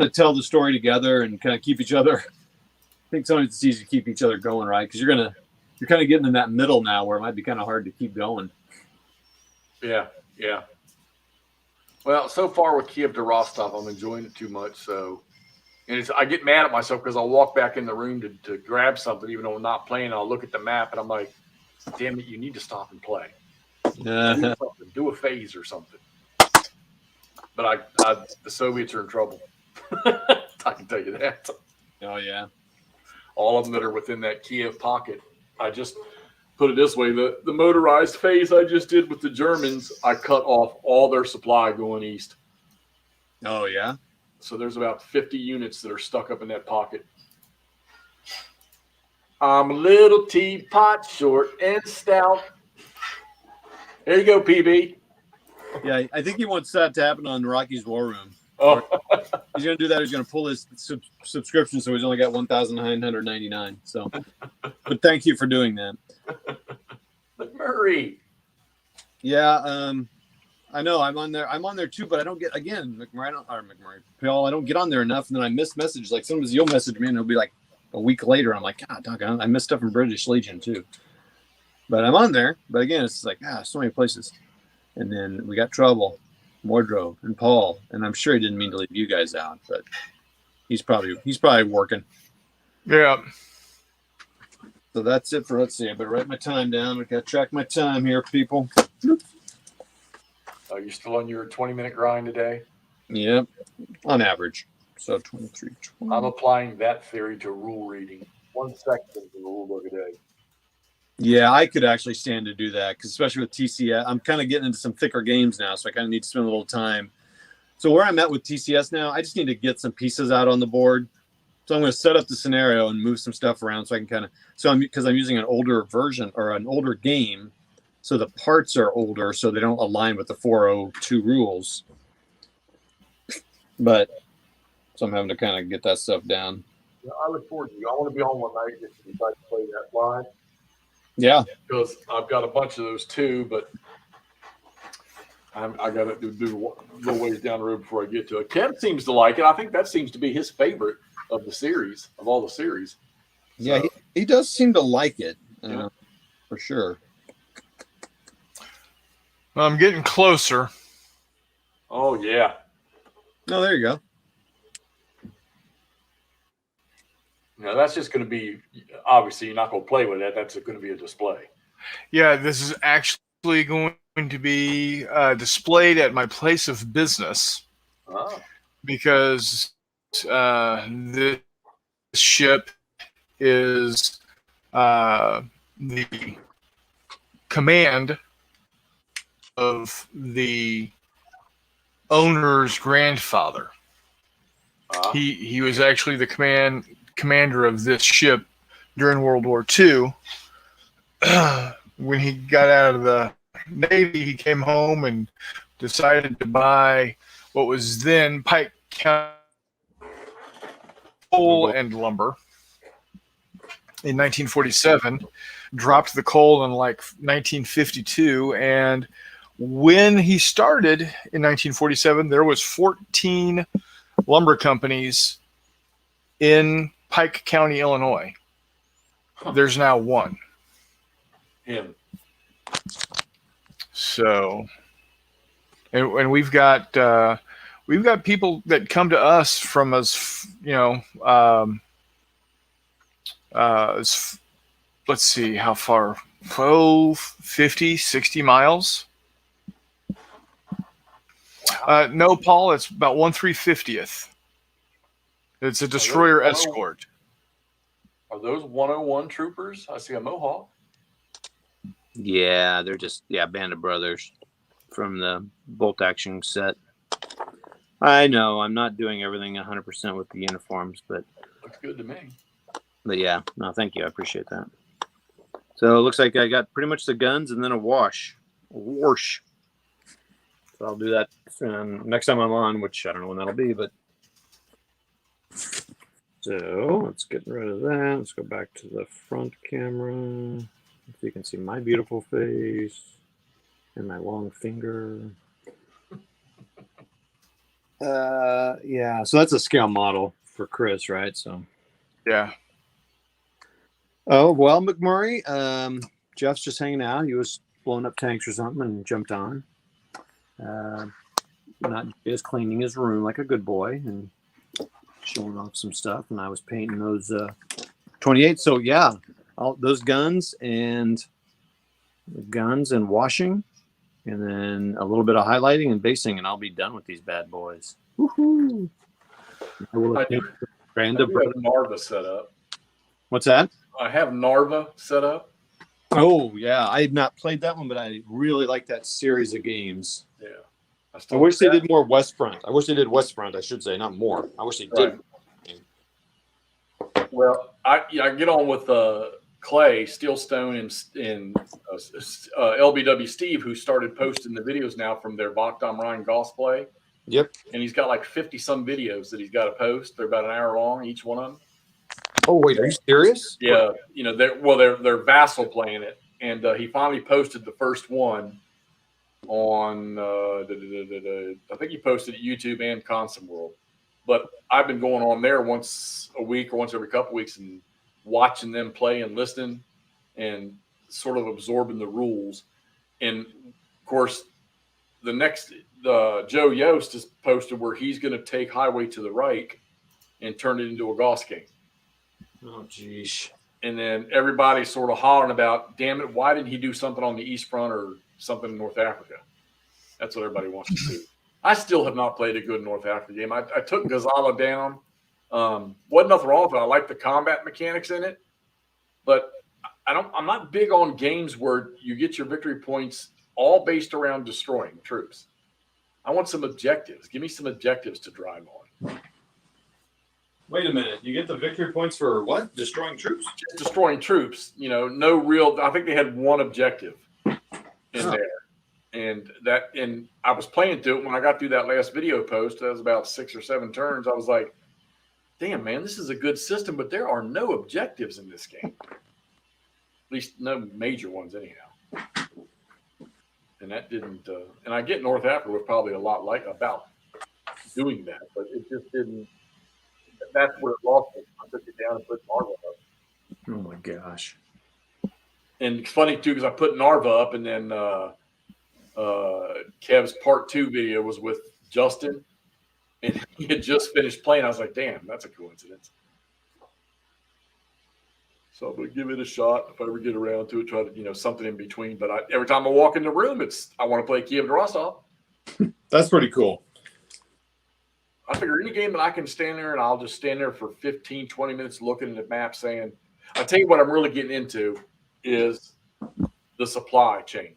of tell the story together and kind of keep each other. I think sometimes it's easy to keep each other going, right? Because you're kind of getting in that middle now where it might be kind of hard to keep going. Yeah. Well, so far with Kiev to Rostov, I'm enjoying it too much. So, and I get mad at myself because I'll walk back in the room to grab something, even though I'm not playing. I'll look at the map and I'm like, damn it, you need to stop and play. Do a phase or something. But the Soviets are in trouble. I can tell you that. Oh yeah. All of them that are within that Kiev pocket. I just put it this way: the motorized phase I just did with the Germans, I cut off all their supply going east. Oh yeah. So there's about 50 units that are stuck up in that pocket. I'm a little teapot, short and stout. There you go, PB. Yeah, I think he wants that to happen on Rocky's War Room. Oh, He's going to do that. He's going to pull his subscription, so he's only got 1,999. So, but thank you for doing that. McMurray. Yeah, I know. I'm on there. I'm on there too, but I don't get McMurray. Paul. I don't get on there enough, and then I miss messages. Like sometimes you'll message me, and it'll be like a week later. I'm like, God, doggone, I missed stuff from British Legion too. But I'm on there. But again, it's like so many places. And then we got Trouble, Mordro, and Paul. And I'm sure he didn't mean to leave you guys out, but he's probably working. Yeah. So that's it for, let's see, I better write my time down. I got to track my time here, people. Are you still on your 20-minute grind today? Yep, on average. So 23, 20. I'm applying that theory to rule reading. 1 section of the rule book a day. Yeah, I could actually stand to do that, because especially with TCS, I'm kind of getting into some thicker games now, so I kind of need to spend a little time. So where I'm at with TCS now, I just need to get some pieces out on the board. So I'm going to set up the scenario and move some stuff around so I can kind of, because I'm using an older version or an older game, so the parts are older, so they don't align with the 402 rules. But so I'm having to kind of get that stuff down. Yeah, I look forward to you. I want to be on one night if you decide to play that live. Yeah. Because I've got a bunch of those too, but I got to do a little ways down the road before I get to it. Ken seems to like it. I think that seems to be his favorite of the series, of all the series. Yeah, he does seem to like it, Yeah. for sure. Well, I'm getting closer. Oh, yeah. No, there you go. Now, that's just going to be, obviously, you're not going to play with that. That's going to be a display. Yeah, this is actually going to be displayed at my place of business Oh. because this ship is the command of the owner's grandfather. He was actually the commander of this ship during World War II. When he got out of the Navy, he came home and decided to buy what was then Pike County Coal and Lumber in 1947, dropped the coal in like 1952, and when he started in 1947, there was 14 lumber companies in Pike County, Illinois. There's now one. Him. So, and we've got people that come to us from let's see how far, 50, 60 miles. No, Paul, it's about 1/350th. It's a destroyer escort. Are those 101 troopers? I see a Mohawk. Yeah, they're just Band of Brothers from the bolt action set. I know I'm not doing everything 100% with the uniforms, but Looks good to me. yeah, no, thank you, I appreciate that. So it looks like I got pretty much the guns and then a wash. So I'll do that next time I'm on, which I don't know when that'll be, but so let's get rid of that. Let's go back to the front camera. So you can see my beautiful face and my long finger. Yeah, so that's a scale model for Chris, right? So Yeah. oh well, McMurray. Jeff's just hanging out. He was blowing up tanks or something and jumped on. not just cleaning his room like a good boy and showing off some stuff. And I was painting those 28. So yeah, all those guns and washing, and then a little bit of highlighting and basing, and I'll be done with these bad boys. Woohoo! I will I have do, brand I of. do have Narva set up. What's that? I have Narva set up. Oh yeah, I have not played that one, but I really like that series of games. Yeah. I wish they did more Westfront. I wish they did Westfront. I should say, not more. I wish they did. Right. Well, I get on with Clay Steelstone and LBW Steve, who started posting the videos now from their Vogt am Rhein Goss play. Yep. And he's got like 50 some videos that he's got to post. They're about an hour long, each one of them. Oh wait, are you serious? Yeah, you know they're Vassal playing it, and he finally posted the first one on I think he posted it YouTube and Consum World. But I've been going on there once a week or once every couple of weeks and watching them play and listening and sort of absorbing the rules. And of course, Joe Yost has posted where he's going to take Highway to the Reich and turn it into a Goss game. Oh geez. And then everybody's sort of hollering about, damn it, why didn't he do something on the East Front or something in North Africa? That's what everybody wants to see. I still have not played a good North Africa game. I took Gazala down. Wasn't nothing wrong with it. I like the combat mechanics in it, but I'm not big on games where you get your victory points all based around destroying troops. I want some objectives. Give me some objectives to drive on. Wait a minute. You get the victory points for what? Destroying troops? Just destroying troops. You know, no real. I think they had one objective in there. And I was playing through it when I got through that last video post. That was about 6 or 7 turns. I was like, damn, man, this is a good system, but there are no objectives in this game. At least no major ones, anyhow. And that didn't. And I get North Africa was probably a lot about doing that, but it just didn't. That's where it lost me. I took it down and put Narva up. Oh my gosh. And it's funny too because I put Narva up, and then Kev's part 2 video was with Justin, and he had just finished playing. I was like, damn, that's a coincidence. So I'm gonna give it a shot if I ever get around to it. Try to, something in between. But every time I walk in the room, I want to play Kiev to Rostov. That's pretty cool. I figure any game that I can stand there and I'll just stand there for 15, 20 minutes looking at the map saying, I'll tell you what I'm really getting into is the supply chain.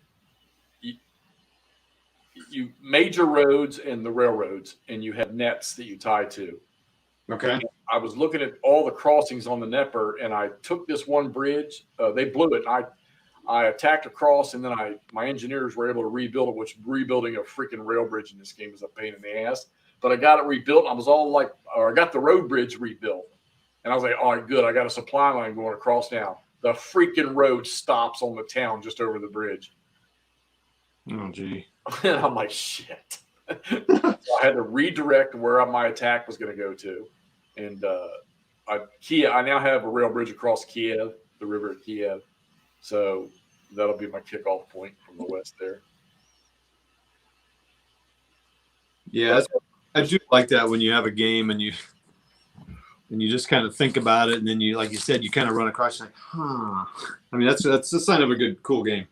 You major roads and the railroads, and you have nets that you tie to. Okay. And I was looking at all the crossings on the Dnieper, and I took this one bridge. They blew it. And I attacked across, and then my engineers were able to rebuild it, which rebuilding a freaking rail bridge in this game is a pain in the ass. But I got it rebuilt. And I was all like, or I got the road bridge rebuilt. And I was like, all right, good. I got a supply line going across now. The freaking road stops on the town just over the bridge. Oh, gee. And I'm like, shit. So I had to redirect where my attack was going to go to. And I now have a rail bridge across Kiev, the river at Kiev. So that'll be my kickoff point from the west there. Yeah, I do like that when you have a game and you just kind of think about it, and then you, like you said, you kind of run across like, huh. I mean, that's a sign of a good, cool game.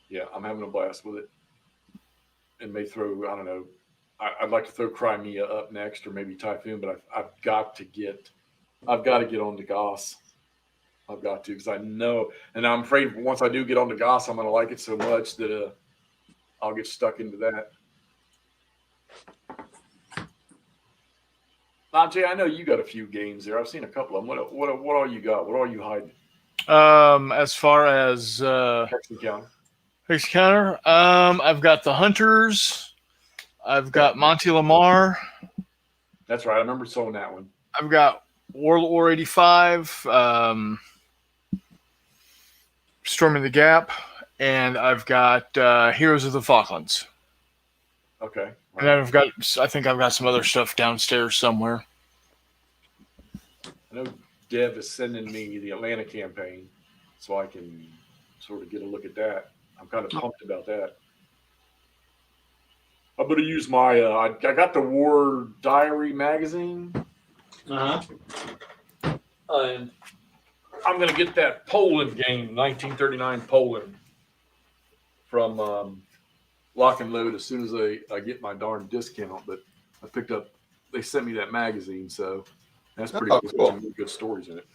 Yeah, I'm having a blast with it. And may throw, I don't know, I'd like to throw Crimea up next, or maybe Typhoon, but I've got to get on to Goss. I've got to, because I know, and I'm afraid once I do get on to Goss, I'm going to like it so much that I'll get stuck into that. Najee, I know you got a few games there. I've seen a couple of them. What all you got? What all you hiding? As far as Hexen Counter. Hexen Counter, I've got the Hunters. I've got Monty Lamar. That's right. I remember selling that one. I've got World War 85, Storming the Gap, and I've got Heroes of the Falklands. Okay. And then I think I've got some other stuff downstairs somewhere. I know Dev is sending me the Atlanta campaign, so I can sort of get a look at that. I'm kind of pumped about that. I'm going to use my. I got the War Diary magazine, Uh-huh. and I'm going to get that Poland game, 1939 Poland, from Lock and Load as soon as I get my darn discount. But I picked up. They sent me that magazine, so that's pretty Oh, cool. cool. Some really good stories in it.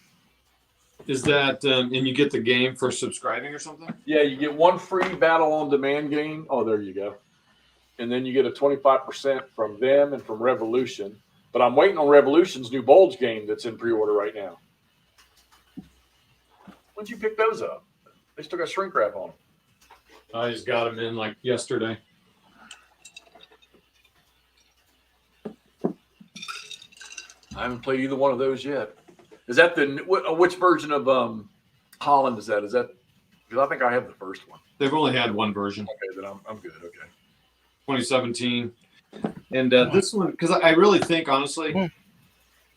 Is that and you get the game for subscribing or something? Yeah, you get one free Battle on Demand game. Oh, there you go. And then you get a 25% from them and from Revolution. But I'm waiting on Revolution's new Bulge game that's in pre-order right now. When'd you pick those up? They still got shrink wrap on them. I just got them in like yesterday. I haven't played either one of those yet. Is that which version of Holland is that? Is that because I think I have the first one. They've only had one version, Okay, then I'm good. Okay. 2017, and this one because I really think honestly,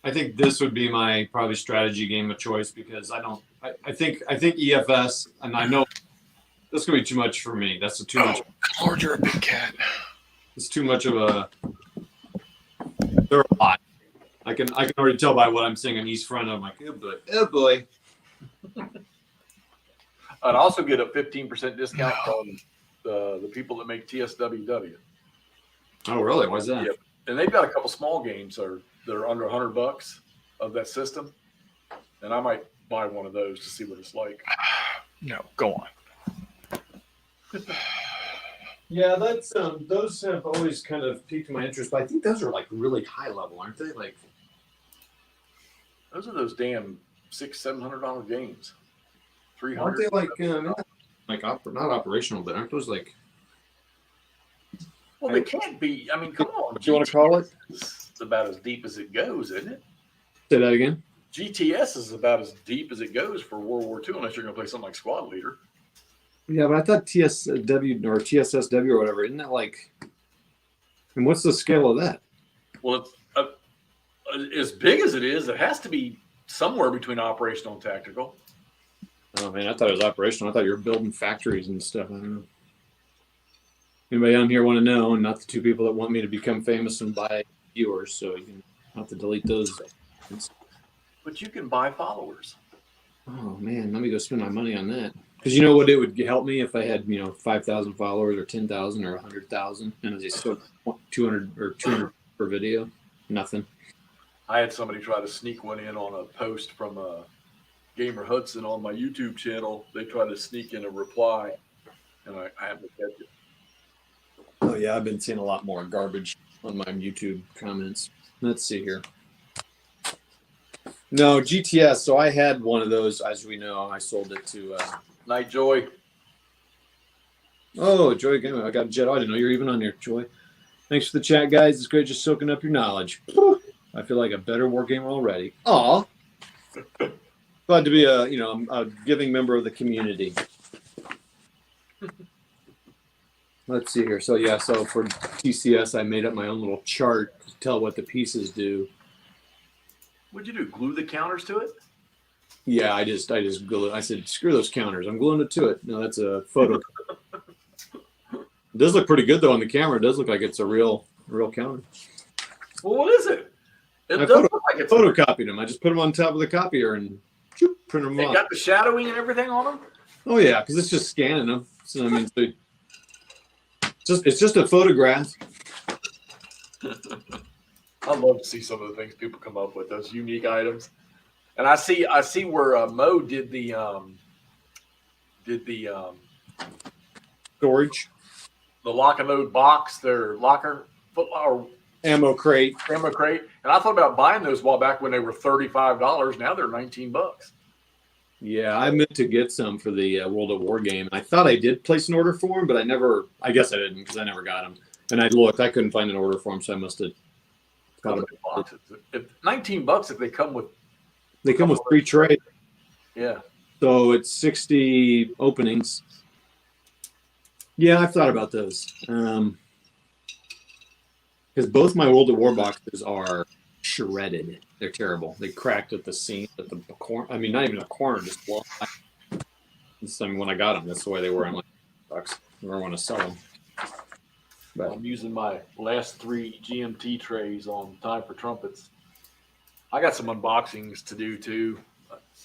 I think this would be my probably strategy game of choice because I think EFS and I know that's gonna be too much for me. That's too much. Lord, you're a big cat. It's too much of a. They're a lot. I can already tell by what I'm seeing on East Front. I'm like, oh boy, oh boy. I'd also get a 15% discount from the people that make TSWW. Oh really? Why's that? Yep. And they've got a couple small games that are under $100 of that system, and I might buy one of those to see what it's like. No, go on. Yeah, that's those have always kind of piqued my interest, but I think those are like really high level, aren't they? Like Those are those damn $600-700 games. aren't 300. they not operational, but aren't those like Well, they can't be. I mean, come on. what you want to call it? It's about as deep as it goes, isn't it? Say that again. GTS is about as deep as it goes for World War II, unless you're going to play something like Squad Leader. Yeah, but I thought TSW or TSSW or whatever, isn't that like and what's the scale of that? Well, it's as big as it is, it has to be somewhere between operational and tactical. Oh man, I thought it was operational. I thought you were building factories and stuff. I don't know. Anybody on here want to know? And not the two people that want me to become famous and buy viewers, so you can have to delete those. But you can buy followers. Oh man, let me go spend my money on that. Because you know what, it would help me if I had 5,000 followers or 10,000 or 100,000, and I still 200 or 200 per video. Nothing. I had somebody try to sneak one in on a post from Gamer Hudson on my YouTube channel. They tried to sneak in a reply, and I had to catch it. Oh yeah, I've been seeing a lot more garbage on my YouTube comments. Let's see here. No, GTS. So I had one of those, as we know. I sold it to. Night Joy. Oh, Joy Gaming. I got Jet. I didn't know you were even on here, Joy. Thanks for the chat, guys. It's great just soaking up your knowledge. I feel like a better war gamer already. Aw. Glad to be a giving member of the community. Let's see here. So yeah, so for TCS, I made up my own little chart to tell what the pieces do. What'd you do? Glue the counters to it? Yeah, I just glue it. I said, screw those counters. I'm gluing it to it. No, that's a photo. It does look pretty good though on the camera. It does look like it's a real counter. Well, what is it? It I does look like it's photocopied them. I just put them on top of the copier and print them They off. got the shadowing and everything on them? Oh yeah, because it's just scanning them. So I mean, it's just a photograph. I love to see some of the things people come up with, those unique items. And I see where Mo did the Storage, the lock and load box, their locker or ammo crate. ammo crate. And I thought about buying those a while back when they were $35. Now they're $19. Yeah, I meant to get some for the World at War game. I thought I did place an order for them, but I guess I didn't because I never got them. And I looked, I couldn't find an order for them, so I must have. Boxes. If $19 if they come with They come with free trade, yeah. so it's 60 openings. Yeah, I've thought about those. Because both my World at War boxes are shredded. They're terrible. They cracked at the seam, at the corner. I mean, not even a corner, just blown. I mean, when I got them, that's the way they were. I'm like, bucks. I never want to sell them. But I'm using my last 3 GMT trays on Time for Trumpets. I got some unboxings to do too.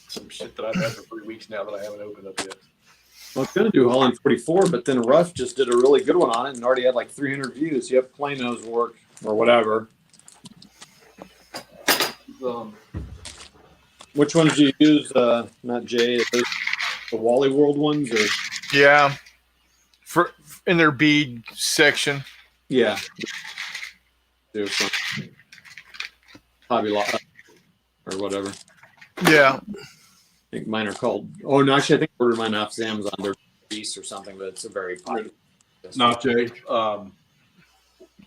Some shit that I've had for 3 weeks now that I haven't opened up yet. I was going to do Holland 44, but then Ruff just did a really good one on it and already had like 300 views. Yep, Plano's work or whatever. Which ones do you use? Not Jay, the Wally World ones, or Yeah. For in their bead section. yeah, do from Hobby Lobby or whatever. Yeah. I think mine are called. Oh no, actually, I think I ordered mine off Amazon. They're Beast or something, but it's a very popular. Not Jay.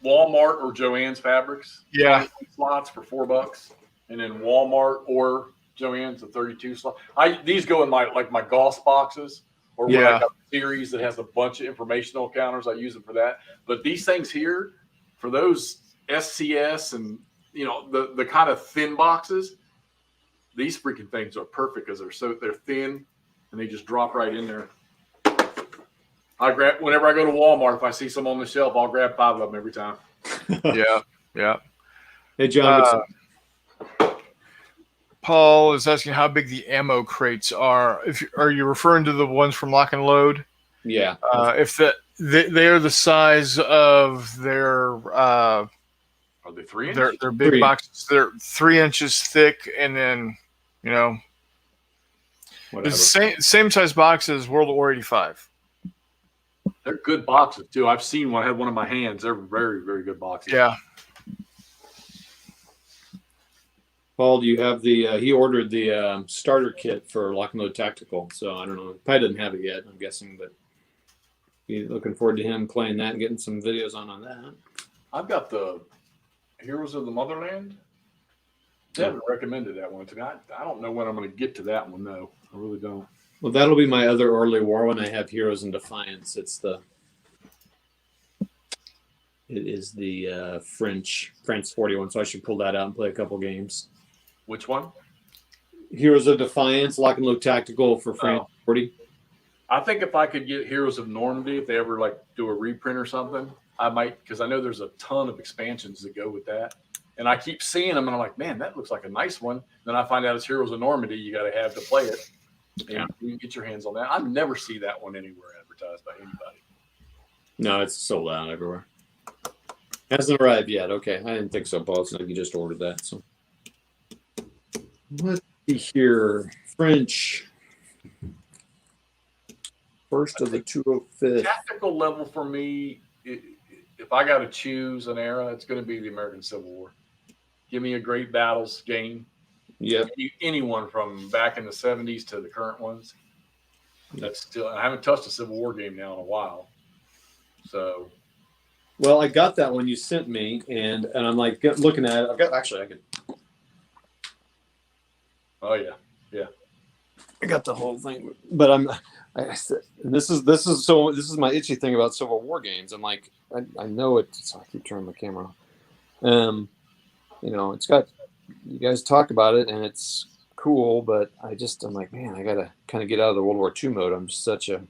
Walmart or Joann's Fabrics. Yeah. 20 slots for $4, and then Walmart or Joann's the 32 slot. These go in my Goss boxes, or when I got a series that has a bunch of informational counters. I use them for that. But these things here, for those SCS and the kind of thin boxes, these freaking things are perfect because they're thin and they just drop right in there. I grab whenever I go to Walmart. If I see some on the shelf, I'll grab 5 of them every time. Yeah. Hey John, Paul is asking how big the ammo crates are. Are you referring to the ones from Lock and Load? yeah. If they are the size of their Are they 3 inches? They're big boxes. They're 3 inches thick, and then Whatever. it's the same size box as World War 85. They're good boxes too. I've seen one. I had one in my hands. They're very, very good boxes. Yeah. Paul, do you have the? He ordered the starter kit for Lock and Load Tactical, so I don't know. Probably doesn't have it yet. I'm guessing, but be looking forward to him playing that and getting some videos on that. I've got the Heroes of the Motherland. They haven't recommended that one to me. I don't know when I'm going to get to that one though. I really don't. Well, that'll be my other early war when I have Heroes and Defiance. It is the France 41, so I should pull that out and play a couple games. Which one? Heroes of Defiance, Lock and Load Tactical for France 40. I think if I could get Heroes of Normandy, if they ever do a reprint or something, I might, because I know there's a ton of expansions that go with that. And I keep seeing them, and I'm like, man, that looks like a nice one. Then I find out it's Heroes of Normandy. You got to have to play it. And you can get your hands on that. I never see that one anywhere advertised by anybody. No, it's sold out everywhere. Hasn't arrived yet. Okay, I didn't think so, Paul. It's like you just ordered that. So let's see here. French. First of the 205th. Tactical level for me, if I got to choose an era, it's going to be the American Civil War. Give me a great battles game. Yep. Anyone from back in the 70s to the current ones. That's still. I haven't touched a Civil War game now in a while. So. Well, I got that one you sent me, and I'm like looking at it. I could. Oh yeah. I got the whole thing, but this is my itchy thing about Civil War games. I'm like, I know it. So I keep turning my camera off. It's got, you guys talk about it and it's cool, but I'm like, man, I gotta kind of get out of the World War II mode. I'm just such a.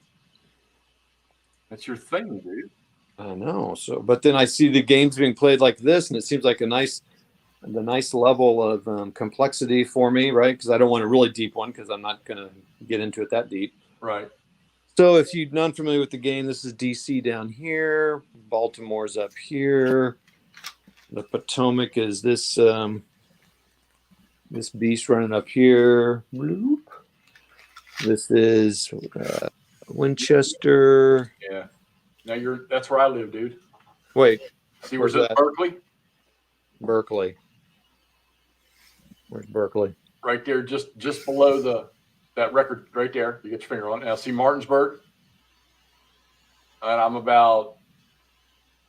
That's your thing, dude. I know. So, but then I see the games being played like this, and it seems like the nice level of complexity for me, right? Because I don't want a really deep one because I'm not going to get into it that deep. Right. So if you're not familiar with the game, this is DC down here. Baltimore's up here. The Potomac is this beast running up here. Bloop. This is Winchester. Yeah. Now that's where I live, dude. Wait. See, where's that? Berkeley? Berkeley. Where's Berkeley? Right there, just below that record right there. You get your finger on it. Now see Martinsburg. And I'm about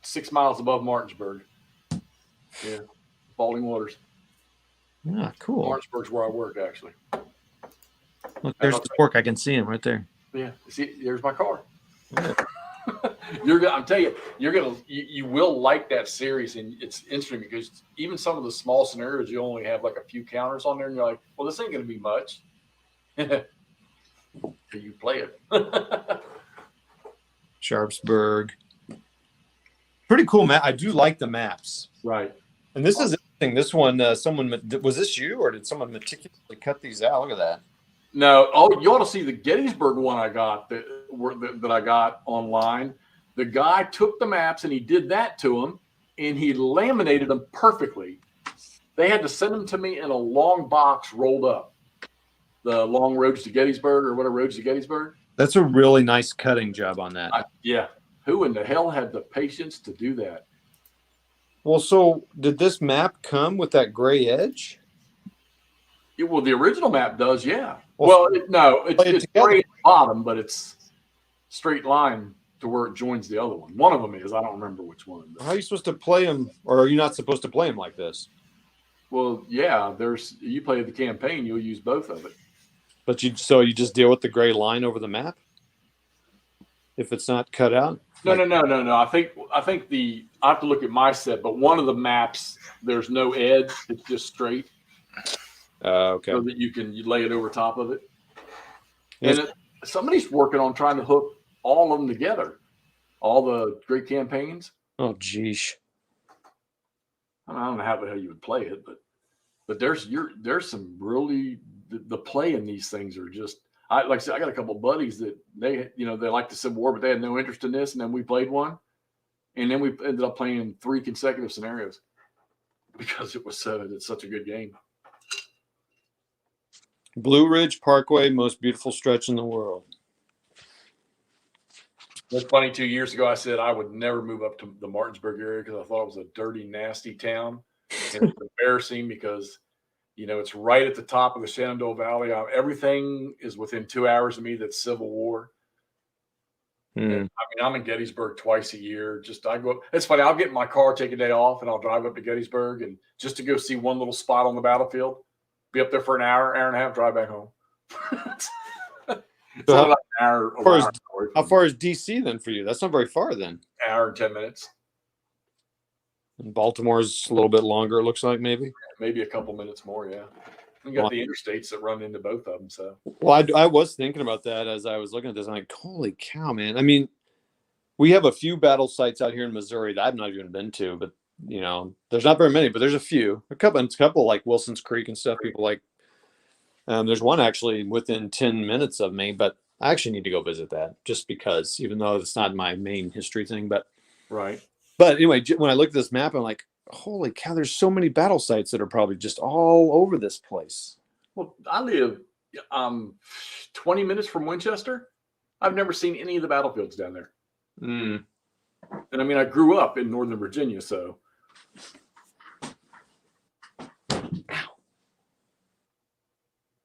6 miles above Martinsburg. Yeah. Balding Waters. Ah, cool. Martinsburg's where I work, actually. Look, there's the fork. I can see him right there. Yeah. See, there's my car. Yeah. I'm telling you, you will like that series, and it's interesting because even some of the small scenarios, you only have like a few counters on there, and you're like, well, this ain't going to be much. Till you play it. Sharpsburg. Pretty cool map. I do like the maps. Right. And this is interesting. This one, was this you or did someone meticulously cut these out? Look at that. No, oh, you ought to see the Gettysburg one I got that I got online. The guy took the maps and he did that to them, and he laminated them perfectly. They had to send them to me in a long box rolled up. The long roads to Gettysburg or whatever roads to Gettysburg. That's a really nice cutting job on that. Yeah. Who in the hell had the patience to do that? Well, so did this map come with that gray edge? Well, the original map does, yeah. Well, It's gray at the bottom, but it's straight line to where it joins the other one. One of them is. I don't remember which one. How are you supposed to play them, or are you not supposed to play them like this? Well, yeah. You play the campaign, you'll use both of it. But you just deal with the gray line over the map if it's not cut out. No. I think I have to look at my set, but one of the maps there's no edge; it's just straight. Okay. So that you lay it over top of it. Yes. And somebody's working on trying to hook all of them together, all the great campaigns. Oh, geesh. I don't know how the hell you would play it, but there's some really the play in these things are just. Like I said, I got a couple of buddies that they like the Civil War, but they had no interest in this, and then we played one, and then we ended up playing 3 consecutive scenarios because it's such a good game. Blue Ridge Parkway, most beautiful stretch in the world. That's funny. 2 years ago, I said I would never move up to the Martinsburg area because I thought it was a dirty, nasty town. And it's embarrassing because, it's right at the top of the Shenandoah Valley. Everything is within 2 hours of me that's Civil War. And, I'm in Gettysburg twice a year. I go up. It's funny. I'll get in my car, take a day off, and I'll drive up to Gettysburg and just to go see one little spot on the battlefield. Be up there for an hour and a half, drive back home. So how far is DC then for you? That's not very far then. Hour and 10 minutes. And Baltimore's a little bit longer, it looks like maybe a couple minutes more. Yeah. You got the interstates that run into both of them. So, well, I was thinking about that as I was looking at this. I'm like, holy cow, man. I mean, we have a few battle sites out here in Missouri that I've not even been to, but there's not very many, but there's a few, a couple like Wilson's Creek and stuff. People like, there's one actually within 10 minutes of me, but I actually need to go visit that just because, even though it's not my main history thing, but right. But anyway, when I look at this map, I'm like, holy cow, there's so many battle sites that are probably just all over this place. Well, I live 20 minutes from Winchester. I've never seen any of the battlefields down there. And I mean, I grew up in Northern Virginia, so.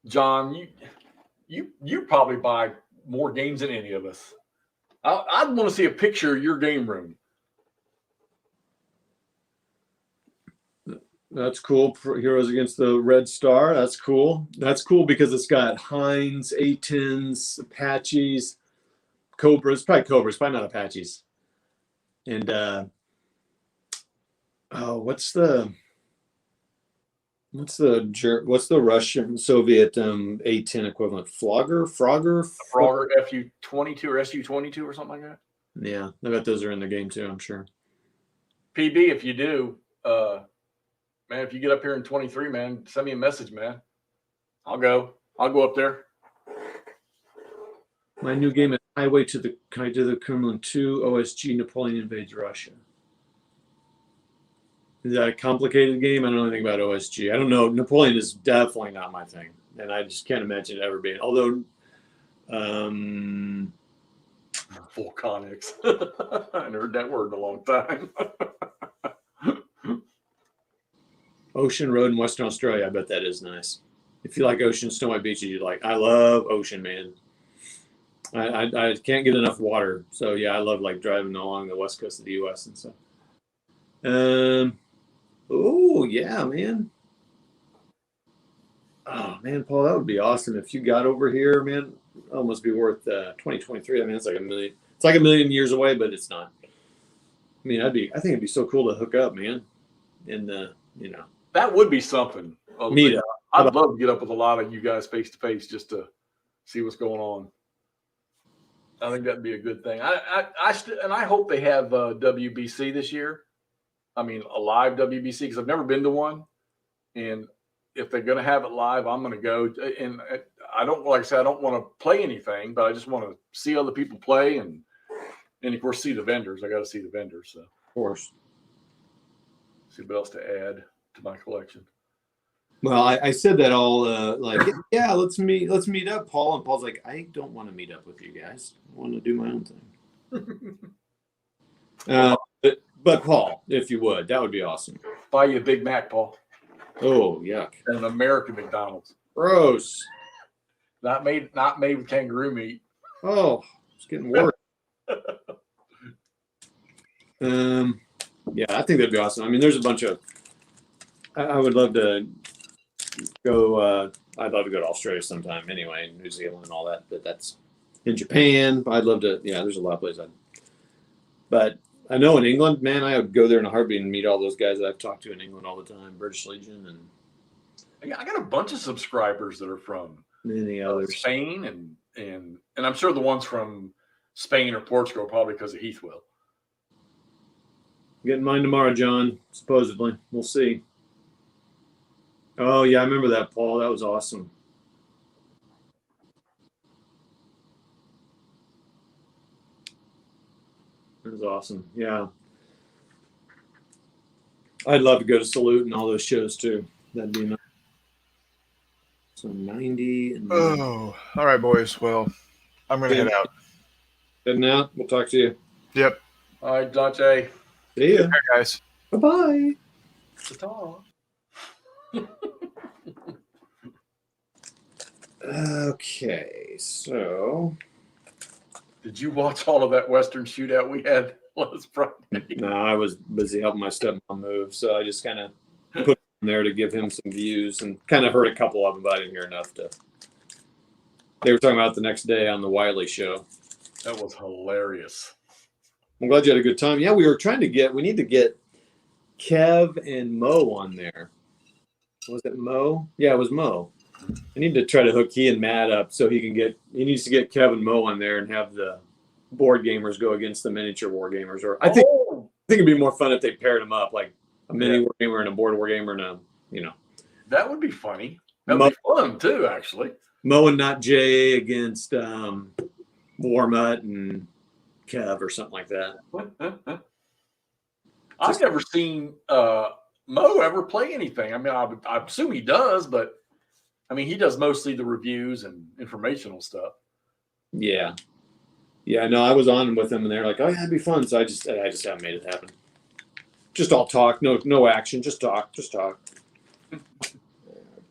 John, you probably buy more games than any of us. I'd want to see a picture of your game room. That's cool. Heroes Against the Red Star. That's cool. That's cool because it's got Heinz, A-10s, Apaches, Cobras. Probably Cobras, probably not Apaches. And what's the Russian Soviet A-10 equivalent? Frogger, FU-22 or SU-22 or something like that. Yeah, I bet those are in the game too. I'm sure. PB, if you do, man, if you get up here in 23, man, send me a message, man. I'll go up there. My new game is Highway to the Kremlin 2, OSG, Napoleon Invades Russia. Is that a complicated game? I don't know anything about OSG. I don't know. Napoleon is definitely not my thing. And I just can't imagine it ever being. Although, Volcanics. I haven't heard that word in a long time. Ocean Road in Western Australia. I bet that is nice. If you like ocean, Snow White Beach, you like. I love ocean, man. I can't get enough water. So yeah, I love like driving along the west coast of the U.S. and stuff. Oh yeah, man. Oh man, Paul, that would be awesome if you got over here, man. Almost be worth 2023. I mean, it's like $1 million. It's like $1 million years away, but it's not. I mean, I think it'd be so cool to hook up, man. And that would be something. Meet up. I'd love to get up with a lot of you guys face to face just to see what's going on. I think that'd be a good thing. And I hope they have WBC this year. I mean, a live WBC because I've never been to one. And if they're going to have it live, I'm going to go. And I don't, like I said, I don't want to play anything, but I just want to see other people play and of course see the vendors. I got to see the vendors. So Of course. see what else to add to my collection. Well, I said that all like, yeah, let's meet up, Paul. And Paul's like, I don't want to meet up with you guys. I want to do my own thing. But Paul, if you would, that would be awesome. Buy you a Big Mac, Paul. Oh, yuck. And an American McDonald's. Gross. Not made with kangaroo meat. Oh, it's getting worse. Yeah, I think that'd be awesome. I mean, there's a bunch of. I would love to go. I'd love to go to Australia sometime. Anyway, New Zealand and all that. But that's in Japan. I'd love to. Yeah, there's a lot of places. But I know in England, man, I would go there in a heartbeat and meet all those guys that I've talked to in England all the time. British Legion and I got a bunch of subscribers that are from many others. Spain and I'm sure the ones from Spain or Portugal probably because of Heathwell. Getting mine tomorrow, John. Supposedly, we'll see. Oh yeah, I remember that, Paul. That was awesome. That was awesome. Yeah, I'd love to go to Salute and all those shows too. That'd be nice. So 90 and Oh, all right, boys. Well, I'm going to head out. heading out. We'll talk to you. Yep. All right, Dante. See ya. Hey, guys. Bye-bye. Ta-ta. Okay, so Did you watch all of that Western shootout we had last Friday? no, I was busy helping my stepmom move, so I just kind of put him there to give him some views and kind of heard a couple of them, but I didn't hear enough to. They were talking about the next day on the Wiley show. That was hilarious. I'm glad you had a good time. Yeah, we need to get Kev and Mo on there. Was it Mo? Yeah, it was Mo. I need to try to hook he and Matt up so he needs to get Kev and Mo on there and have the board gamers go against the miniature war gamers. Or I think it'd be more fun if they paired them up, like a mini war gamer and a board war gamer and That would be funny. That'd be fun too, actually. Mo and Not Jay against Warmut and Kev or something like that. I've never seen Mo ever play anything. I mean, I assume he does, but I mean, he does mostly the reviews and informational stuff. Yeah. Yeah, no, I was on with them and they're like, oh yeah, it'd be fun. So I just haven't made it happen. Just all talk, no action, just talk.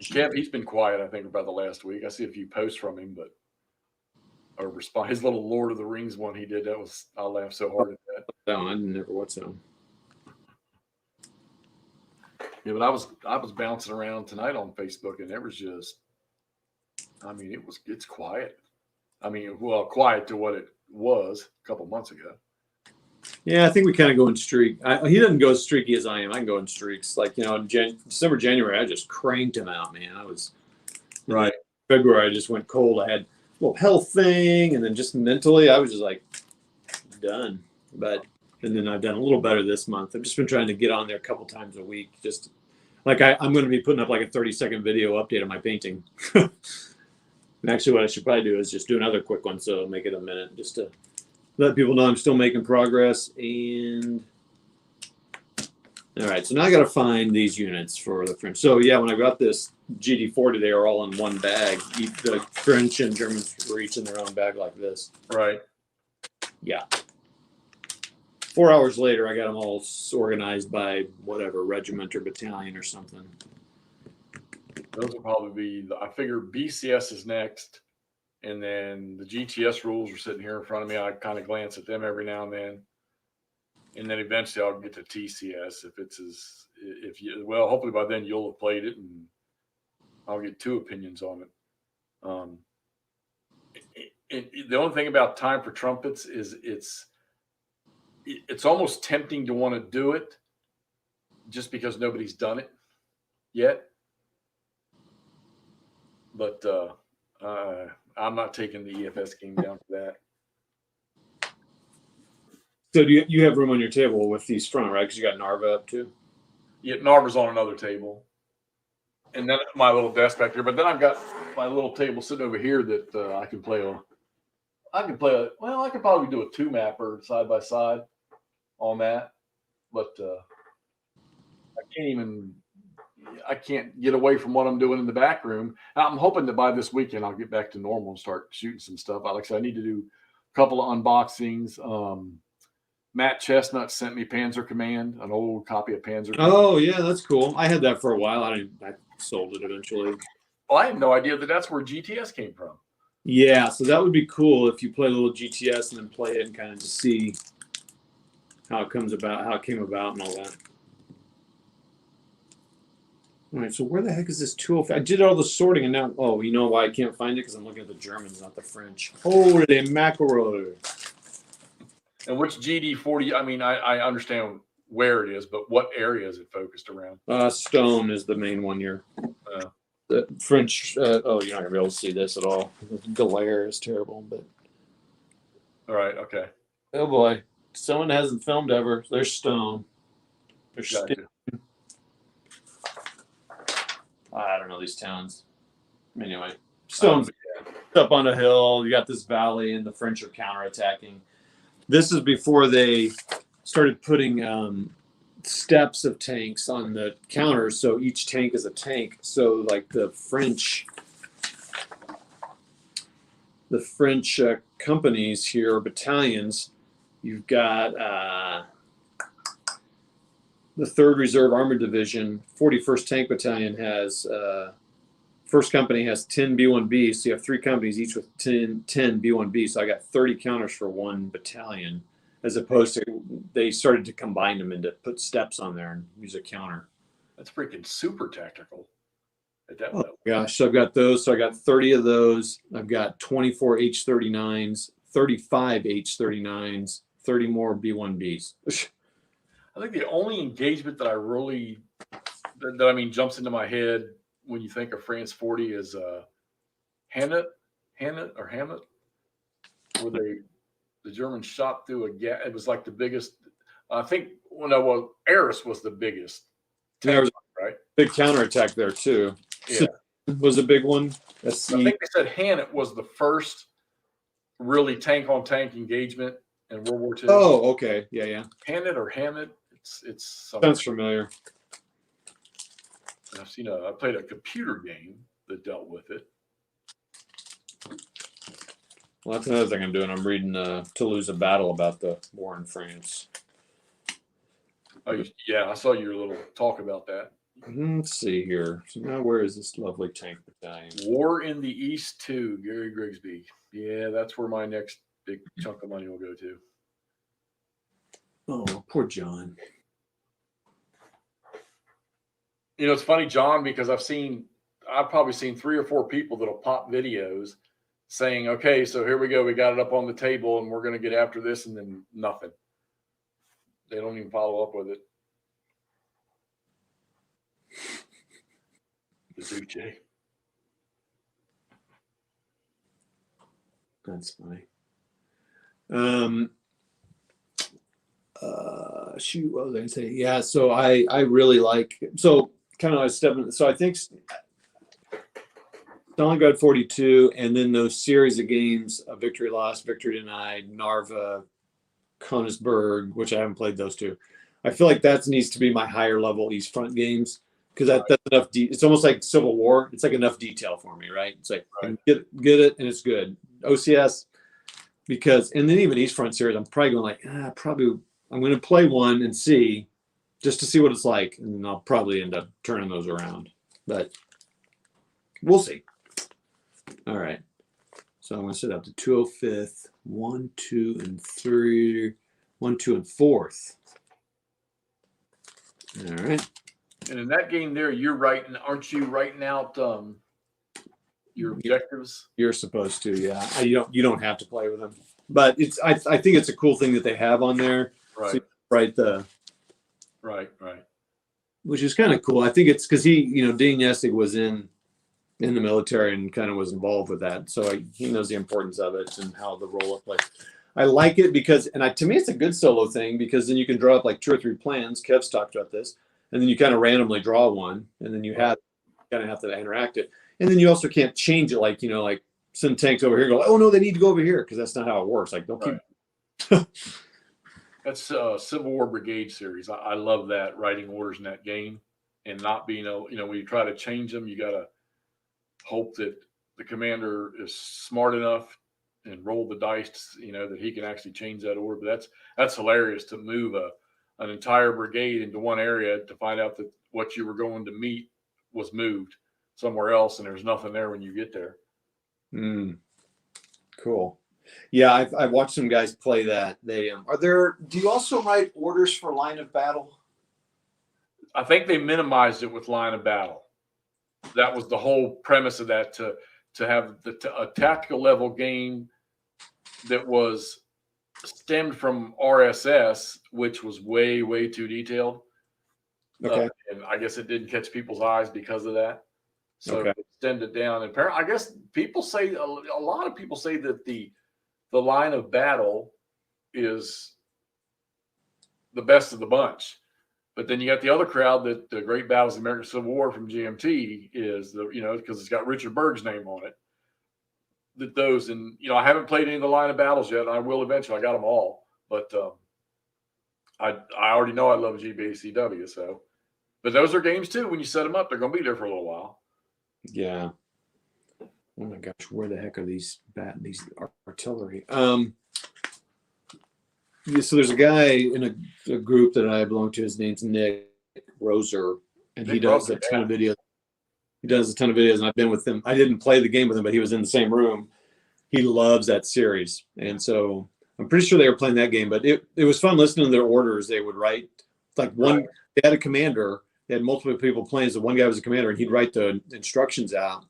Kev, he's been quiet, I think, about the last week. I see a few posts from him, but or respond. His little Lord of the Rings one he did, I laughed so hard at that. No, I never watched them. Yeah, but I was bouncing around tonight on Facebook, and it was just, I mean, it's quiet. I mean, well, quiet to what it was a couple months ago. Yeah, I think we kind of go in streak. He doesn't go as streaky as I am. I can go in streaks. Like, in December, January, I just cranked him out, man. I was right. February, I just went cold. I had a little health thing, and then just mentally, I was just like done. And then I've done a little better this month. I've just been trying to get on there a couple times a week. Just like I'm going to be putting up like a 30-second video update of my painting. And actually, what I should probably do is just do another quick one, so make it a minute, just to let people know I'm still making progress. And all right, so now I got to find these units for the French. So yeah, when I got this GD40, they are all in one bag. The French and Germans were each in their own bag like this. Right. Yeah. 4 hours later, I got them all organized by whatever regiment or battalion or something. Those will probably be. I figure BCS is next, and then the GTS rules are sitting here in front of me. I kind of glance at them every now and then, and then eventually I'll get to TCS hopefully by then you'll have played it, and I'll get two opinions on it. The only thing about Time for Trumpets is it's almost tempting to want to do it just because nobody's done it yet. But I'm not taking the EFS game down for that. So you have room on your table with these front, right? Because you got Narva up too. Yeah, Narva's on another table, and then my little desk back there. But then I've got my little table sitting over here that I can play on. I could probably do a 2-mapper side by side on that, but I can't get away from what I'm doing in the back room. I'm hoping that by this weekend I'll get back to normal and start shooting some stuff. Like I said, I need to do a couple of unboxings. Matt Chestnut sent me Panzer Command, an old copy of Panzer Command. Oh yeah, that's cool. I had that for a while. I sold it eventually. Well, I had no idea that that's where GTS came from. Yeah, so that would be cool if you play a little GTS and then play it and kind of just see how it comes about, how it came about, and all that. All right, so where the heck is this tool? I did all the sorting, and now, oh, you know why I can't find it? Because I'm looking at the Germans, not the French. Holy mackerel! And which GD40? I mean, I understand where it is, but what area is it focused around? Stone is the main one here. The French. Oh, you're not gonna be able to see this at all. The glare is terrible, but. All right. Okay. Oh boy, someone hasn't filmed ever. There's Stone. There's Gotcha. I don't know these towns. Anyway, Stone's up on a hill. You got this valley, and the French are counterattacking. This is before they started putting steps of tanks on the counters, so each tank is a tank. So, like the French companies here, battalions, you've got the 3rd Reserve Armored Division, 41st Tank Battalion has, first company has 10 B1Bs. So you have 3 companies, each with 10 B1Bs. So I got 30 counters for one battalion, as opposed to they started to combine them and to put steps on there and use a counter. That's freaking super tactical at that Oh level. gosh, so I've got those. So I got 30 of those. I've got 24 H39s, 35 H39s, 30 more B1Bs. I think the only engagement that I mean jumps into my head when you think of France 40 is Hamet, where the Germans shot through a gap. It was like the biggest. I think Arras was the biggest. There was right? Big counterattack there too. Yeah, Was a big one. I think they said Hamet was the first really tank on tank engagement in World War II. Oh, okay, yeah. Hamet or Hamet. It's something. Sounds familiar. I played a computer game that dealt with it. Well, that's another thing I'm doing. I'm reading To Lose a Battle about the war in France. Oh, yeah, I saw your little talk about that. Let's see here. So now where is this lovely tank battalion? War in the East 2, Gary Grigsby. Yeah, that's where my next big chunk of money will go to. Oh, poor John. It's funny, John, because I've probably seen 3 or 4 people that'll pop videos saying, okay, so here we go. We got it up on the table and we're going to get after this, and then nothing. They don't even follow up with it. The That's funny. Shoot, what was I gonna say? Yeah, so I really like, so kind of stepping. So I think Stalingrad 42, and then those series of games, Victory Lost, Victory Denied, Narva, Königsberg, which I haven't played those two. I feel like that needs to be my higher level East Front games, because that's enough. It's almost like Civil War. It's like enough detail for me, right? It's like get it and it's good. OCS, because, and then even East Front series, I'm probably going like I'm going to play one and see, just to see what it's like, and then I'll probably end up turning those around, but we'll see. All right, so I'm going to set up the 205th, 1, 2, and 3, 1, 2, and 4th. All right. And in that game there, aren't you writing out your objectives? You're supposed to, yeah. You don't have to play with them, but I think it's a cool thing that they have on there. Right. So right. Which is kind of cool. I think it's because Dean Yesig was in the military and kind of was involved with that, so he knows the importance of it and how the roll up plays. I like it because, to me, it's a good solo thing because then you can draw up like 2 or 3 plans. Kev's talked about this, and then you kind of randomly draw one, and then you kind of have to interact it, and then you also can't change it like like send tanks over here and go, oh no, they need to go over here because that's not how it works. Like don't keep. That's Civil War Brigade series. I love that, writing orders in that game and not being able, when you try to change them, you got to hope that the commander is smart enough and roll the dice, that he can actually change that order. But that's hilarious to move an entire brigade into one area to find out that what you were going to meet was moved somewhere else and there's nothing there when you get there. Cool. Yeah, I've watched some guys play that. They do you also write orders for line of battle? I think they minimized it with line of battle. That was the whole premise of that, to have a tactical level game that was stemmed from RSS, which was way, way too detailed. Okay. And I guess it didn't catch people's eyes because of that. So Okay. it stemmed it down. And I guess people say, a lot of people say that the line of battle is the best of the bunch. But then you got the other crowd that the Great Battles of the American Civil War from GMT is because it's got Richard Berg's name on it. That those, and I haven't played any of the line of battles yet. I will eventually. I got them all, but I already know I love GBACW. So, but those are games too. When you set them up, they're going to be there for a little while. Yeah. Oh my gosh, where the heck are these artillery? So there's a guy in a group that I belong to. His name's Nick Roser, and he does a ton of videos. He does a ton of videos, and I've been with him. I didn't play the game with him, but he was in the same room. He loves that series, and so I'm pretty sure they were playing that game. But it was fun listening to their orders. They would write like one. They had a commander. They had multiple people playing. So one guy was a commander, and he'd write the instructions out,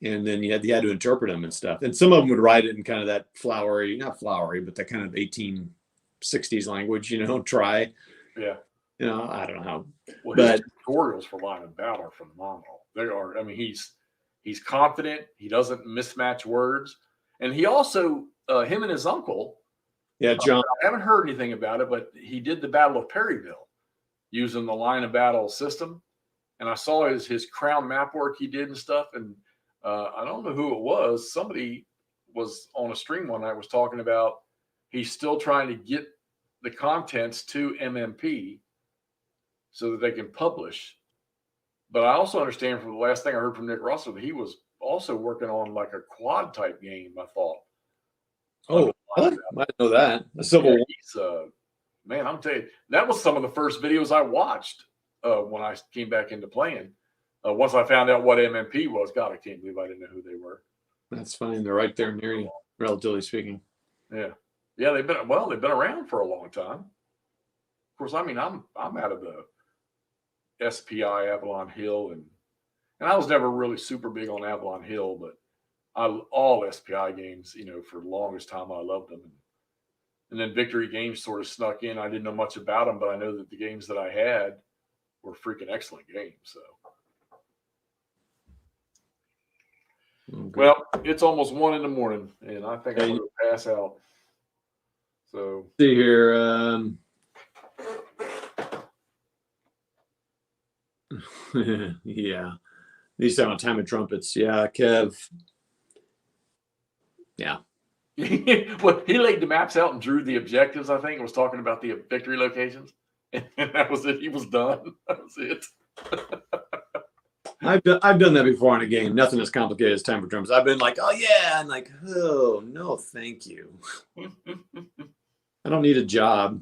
and then you had to interpret them and stuff. And some of them would write it in kind of that not flowery, but that kind of 1860s language. Try. Yeah. I don't know how. Well, but his tutorials for line of battle are phenomenal. They are. I mean, he's confident. He doesn't mismatch words, and he also him and his uncle. Yeah, John. I haven't heard anything about it, but he did the Battle of Perryville using the line of battle system, and I saw his crown map work he did and stuff. And I don't know who it was. Somebody was on a stream one night was talking about he's still trying to get the contents to MMP so that they can publish. But I also understand from the last thing I heard from Nick Russell that he was also working on like a quad type game, I thought. Oh, I didn't know that. The Civil War. Man, I'm telling you, that was some of the first videos I watched when I came back into playing. Once I found out what MMP was, God, I can't believe I didn't know who they were. That's fine. They're right there near you, relatively speaking. Yeah. Yeah, they've been around for a long time. Of course, I mean, I'm out of the SPI Avalon Hill, and I was never really super big on Avalon Hill, but all SPI games, for the longest time I loved them. And then Victory Games sort of snuck in. I didn't know much about them, but I know that the games that I had were freaking excellent games. So, well, it's almost 1 a.m, and I think I'm going to pass out. So, see here. Yeah, these are on Time of Trumpets. Yeah, Kev. Yeah. Well, he laid the maps out and drew the objectives. I think, and was talking about the victory locations, and that was it. He was done. That was it. I've done that before in a game. Nothing as complicated as Time for Trumpets. I've been like, oh yeah, and like, oh no, thank you. I don't need a job.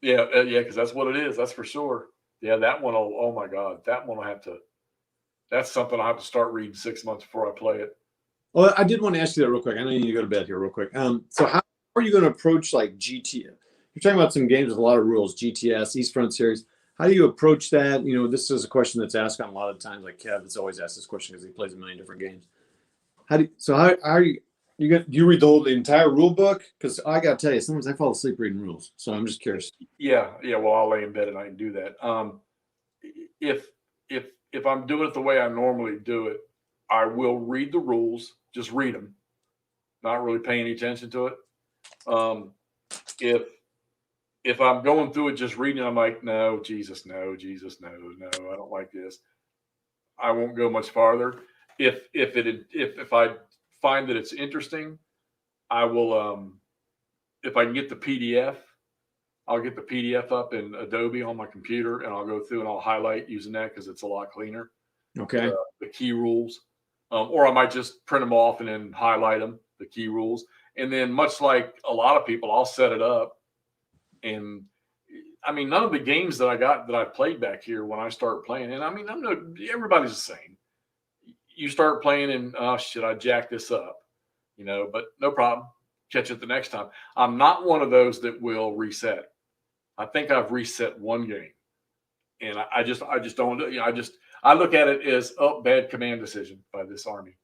Yeah, because that's what it is. That's for sure. Yeah, that one. Oh my God, that one. That's something I have to start reading 6 months before I play it. Well, I did want to ask you that real quick. I know you need to go to bed here real quick. So how are you going to approach like GTS? You're talking about some games with a lot of rules, GTS, East Front Series. How do you approach that? This is a question that's asked on a lot of times. Like Kev has always asked this question because he plays a million different games. How are you? Do you read the entire rule book? Because I got to tell you, sometimes I fall asleep reading rules. So I'm just curious. Yeah. Well, I'll lay in bed and I can do that. If I'm doing it the way I normally do it, I will read the rules, just read them, not really paying any attention to it. If I'm going through it just reading, I'm like, no, Jesus, no, I don't like this. I won't go much farther. If I find that it's interesting, I will. If I can get the PDF, I'll get the PDF up in Adobe on my computer, and I'll go through and I'll highlight using that because it's a lot cleaner. Okay. The key rules, or I might just print them off and then highlight them, the key rules, and then much like a lot of people, I'll set it up. And I mean, none of the games that I played back here when I start playing, and I mean, everybody's the same. You start playing and should I jack this up? But no problem. Catch it the next time. I'm not one of those that will reset. I think I've reset one game, and I just don't. I look at it as bad command decision by this army,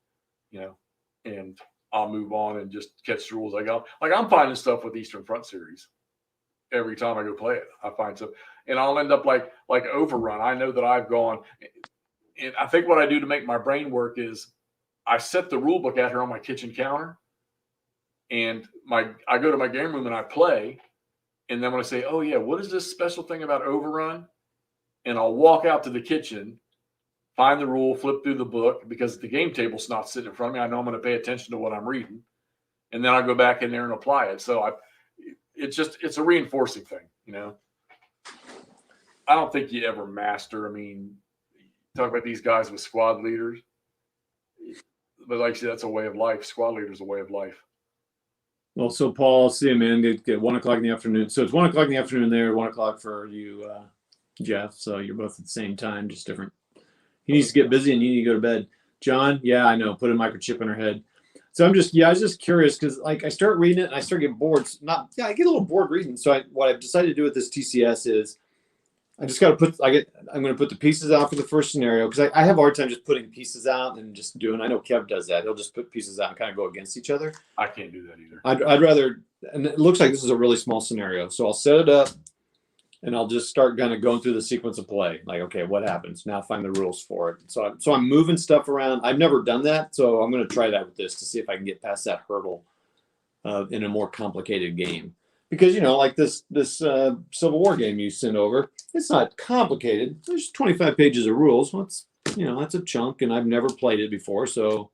and I'll move on and just catch the rules I got. Like I'm finding stuff with Eastern Front series. Every time I go play it, I find some, and I'll end up like Overrun. I know that I've gone, and I think what I do to make my brain work is I set the rule book out here on my kitchen counter, and I go to my game room and I play, and then when I say, oh yeah, what is this special thing about Overrun? And I'll walk out to the kitchen, find the rule, flip through the book because the game table's not sitting in front of me. I know I'm going to pay attention to what I'm reading, and then I go back in there and apply it. So it's a reinforcing thing, I don't think you ever master. I mean, talk about these guys with squad leaders, but like I said, that's a way of life. Squad leader is a way of life. Well, so Paul, see you, man. Get 1 o'clock in the afternoon. So it's 1 o'clock in the afternoon there, 1 o'clock for you, Jeff. So you're both at the same time, just different. He needs to get busy and you need to go to bed. John, yeah, I know. Put a microchip in her head. So I was just curious because like I start reading it and I start getting bored. I get a little bored reading. So what I've decided to do with this TCS is I just got to I'm going to put the pieces out for the first scenario because I have a hard time just putting pieces out and just doing. I know Kev does that. He'll just put pieces out and kind of go against each other. I can't do that either. I'd rather, and it looks like this is a really small scenario. So I'll set it up and I'll just start kind of going through the sequence of play. Like, okay, what happens? Now find the rules for it. So I'm moving stuff around. I've never done that. So I'm going to try that with this to see if I can get past that hurdle in a more complicated game. Because, like this Civil War game you sent over, it's not complicated. There's 25 pages of rules. Well, that's a chunk, and I've never played it before. So,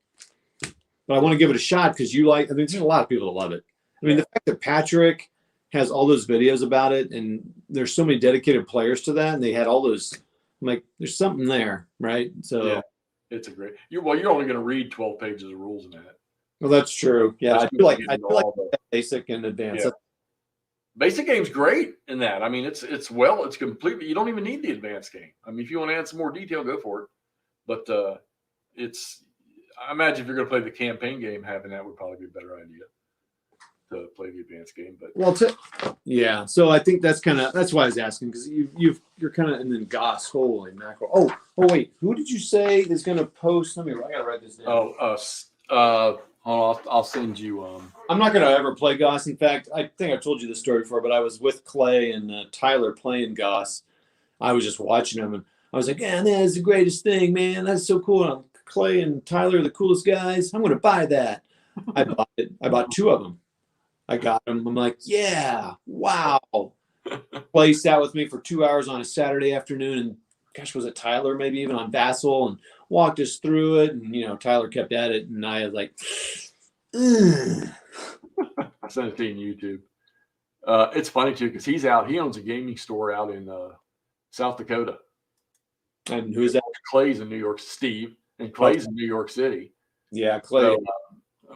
but I want to give it a shot because there's a lot of people that love it. I mean, the fact that Patrick has all those videos about it, and there's so many dedicated players to that, and they had all those. I'm like, there's something there, right? So, yeah, it's a great. You're only going to read 12 pages of rules in that. Well, that's true. Yeah, I feel like basic and advanced. Yeah. Basic game's great in that. I mean, it's completely. You don't even need the advanced game. I mean, if you want to add some more detail, go for it. But I imagine if you're going to play the campaign game, having that would probably be a better idea to play the advanced game. But yeah. So I think that's why I was asking because you're kind of and then Goss, holy mackerel. Oh wait, who did you say is going to post? I gotta write this down. I'll send you. I'm not going to ever play Goss. In fact, I think I've told you this story before, but I was with Clay and Tyler playing Goss. I was just watching them, and I was like, "Man, that is the greatest thing, man. That's so cool." Clay and Tyler are the coolest guys. I'm going to buy that. I bought it. I bought 2 of them. I got them. I'm like, yeah, wow. Clay sat with me for 2 hours on a Saturday afternoon, and gosh, was it Tyler maybe even on Vassal, and walked us through it, and Tyler kept at it, and I was like, I sent it to you on YouTube. It's funny too because he owns a gaming store out in South Dakota. And who is that? Clay's in New York. Steve and Clay's in New York City. Yeah, Clay. So,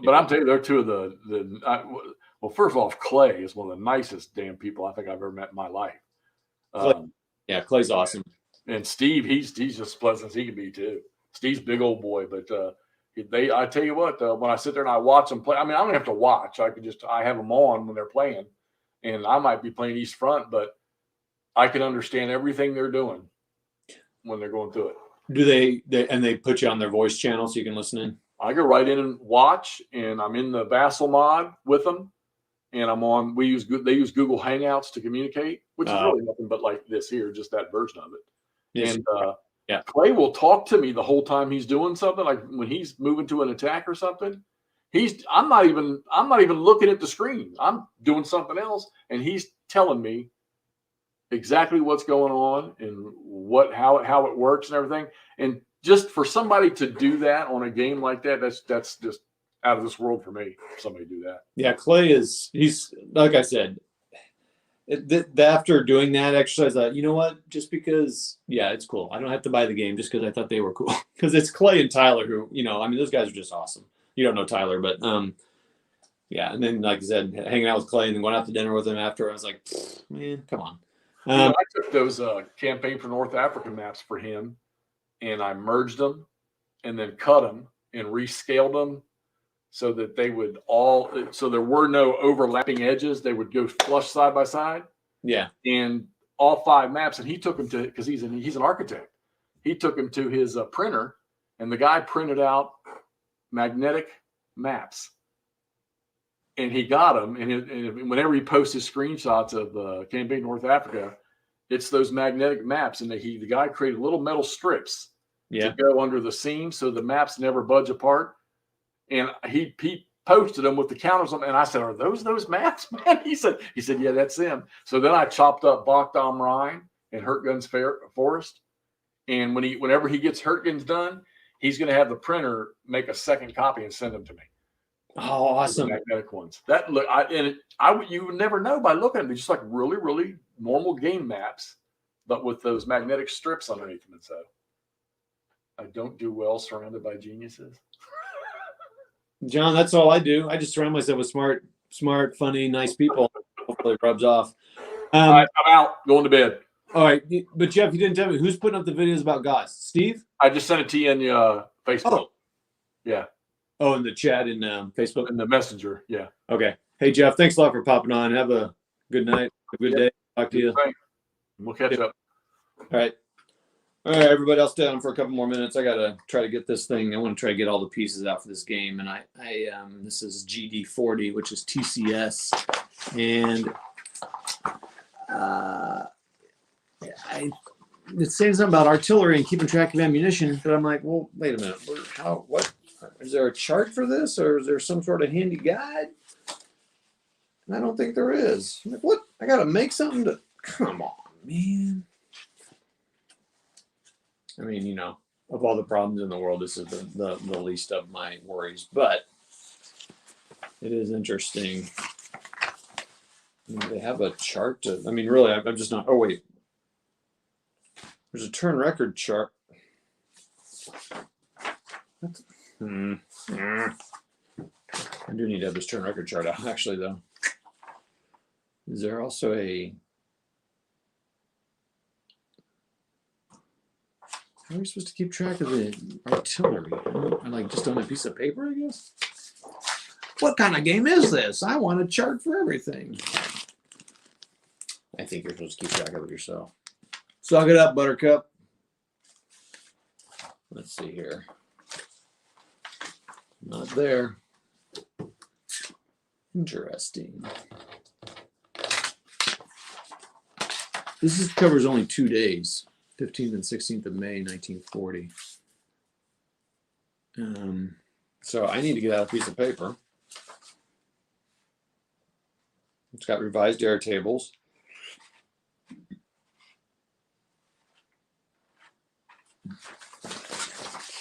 but I'm telling you, they're 2 of the. Well, first off, Clay is one of the nicest damn people I think I've ever met in my life. Clay's awesome. And Steve, he's just as pleasant as he can be too. Steve's a big old boy, but I tell you what, when I sit there and I watch them play, I mean, I don't have to watch. I have them on when they're playing, and I might be playing East Front, but I can understand everything they're doing when they're going through it. Do they put you on their voice channel so you can listen in? I go right in and watch, and I'm in the Vassal mod with them, and I'm on. They use Google Hangouts to communicate, which is really nothing but like this here, just that version of it. Yes. And Clay will talk to me the whole time he's doing something. Like when he's moving to an attack or something, I'm not even looking at the screen. I'm doing something else, and he's telling me exactly what's going on and how it works and everything. And just for somebody to do that on a game like that, that's just out of this world for me. Somebody do that. Yeah, Clay he's like I said. After doing that exercise, you know what? Just because, yeah, it's cool. I don't have to buy the game just because I thought they were cool. Because it's Clay and Tyler who, I mean, those guys are just awesome. You don't know Tyler, but yeah. And then, like I said, hanging out with Clay and then going out to dinner with him after, I was like, man, come on. I took those Campaign for North Africa maps for him, and I merged them, and then cut them and rescaled them so that they would so there were no overlapping edges. They would go flush side by side. Yeah. And all 5 maps, and he took them to, because he's an architect. He took them to his printer, and the guy printed out magnetic maps, and he got them. And whenever he posts his screenshots of Campaign North Africa, it's those magnetic maps, and the guy created little metal strips to go under the seams so the maps never budge apart. And he posted them with the counters on, and I said, "Are those maps, man?" He said, "Yeah, that's them." So then I chopped up Bach am Rhein and Hurtgens Forest, and whenever he gets Hurtgens done, he's going to have the printer make a second copy and send them to me. Oh, awesome! Magnetic ones. That look, you would never know by looking at them. They're just like really, really normal game maps, but with those magnetic strips underneath them. And so, I don't do well surrounded by geniuses. John, that's all I do. I just surround myself with smart, funny, nice people. Hopefully it rubs off. All right, I'm out. Going to bed. All right. But, Jeff, you didn't tell me. Who's putting up the videos about Goss? Steve? I just sent it to you in Facebook. Oh. Yeah. Oh, in the chat in Facebook? In the messenger, yeah. Okay. Hey, Jeff, thanks a lot for popping on. Have a good night. A good day. Talk to you. We'll catch up. All right. All right, everybody else down for a couple more minutes. I gotta try to get this thing. I want to try to get all the pieces out for this game, and I this is GD40, which is TCS, and it's saying something about artillery and keeping track of ammunition, but I'm like, well, wait a minute, what? Is there a chart for this, or is there some sort of handy guide? And I don't think there is. I'm like, what? I gotta make something to. Come on, man. I mean, of all the problems in the world, this is the least of my worries. But it is interesting. I mean, they have a chart to. I mean, really, I'm just not. Oh wait, there's a turn record chart. I do need to have this turn record chart out. Actually, though, is there also a? How are we supposed to keep track of the artillery? I just on a piece of paper, I guess? What kind of game is this? I want a chart for everything. I think you're supposed to keep track of it yourself. Suck it up, Buttercup. Let's see here. Not there. Interesting. This covers only 2 days. 15th and 16th of May, 1940. So I need to get out a piece of paper. It's got revised air tables.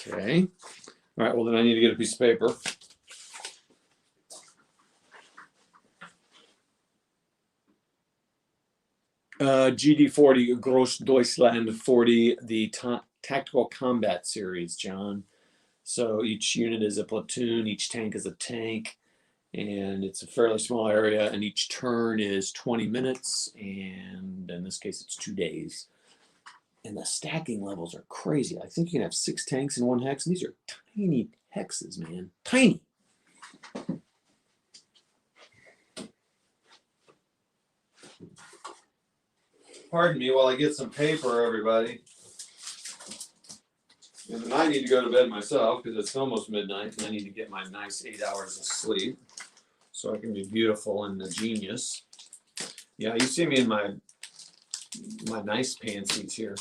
Okay. All right, well, then I need to get a piece of paper. GD40, Großdeutschland 40, the Tactical Combat Series, John. So each unit is a platoon, each tank is a tank, and it's a fairly small area, and each turn is 20 minutes, and in this case, it's 2 days. And the stacking levels are crazy. I think you can have 6 tanks in one hex, and these are tiny hexes, man. Tiny. Pardon me while I get some paper, everybody. And then I need to go to bed myself because it's almost midnight and I need to get my nice 8 hours of sleep so I can be beautiful and a genius. Yeah, you see me in my nice pantsies here.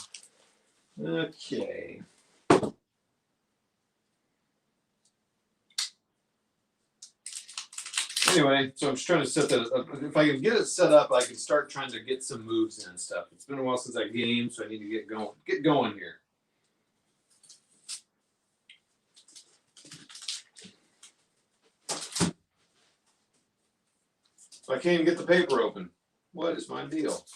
Okay. Anyway, so I'm just trying to set that up. If I can get it set up, I can start trying to get some moves in and stuff. It's been a while since I gamed, so I need to get going. Get going here. I can't even get the paper open. What is my deal?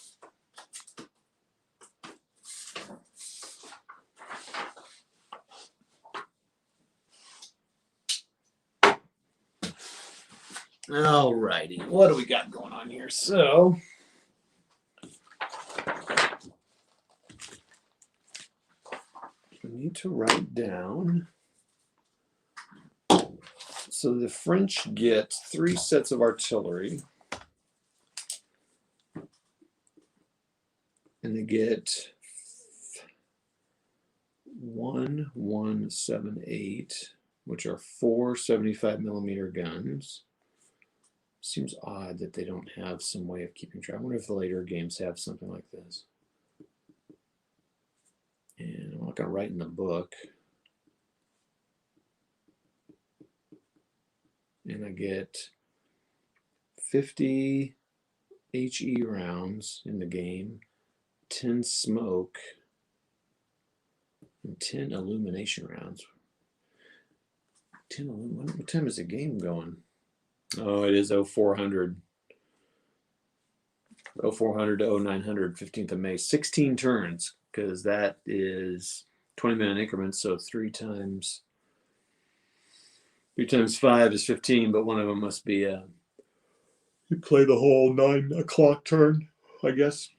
All righty. What do we got going on here? So, we need to write down. So the French get 3 sets of artillery. And they get 1.178, which are 4 75mm guns. Seems odd that they don't have some way of keeping track. I wonder if the later games have something like this. And I'm not going to write in the book. And I get 50 HE rounds in the game, 10 smoke, and 10 illumination rounds. What time is the game going? Oh, it is 0400. 0400 to 0900, 15th of May. 16 turns, because that is 20-minute increments, so 3 times 5 is 15, but one of them must be you play the whole 9 o'clock turn, I guess.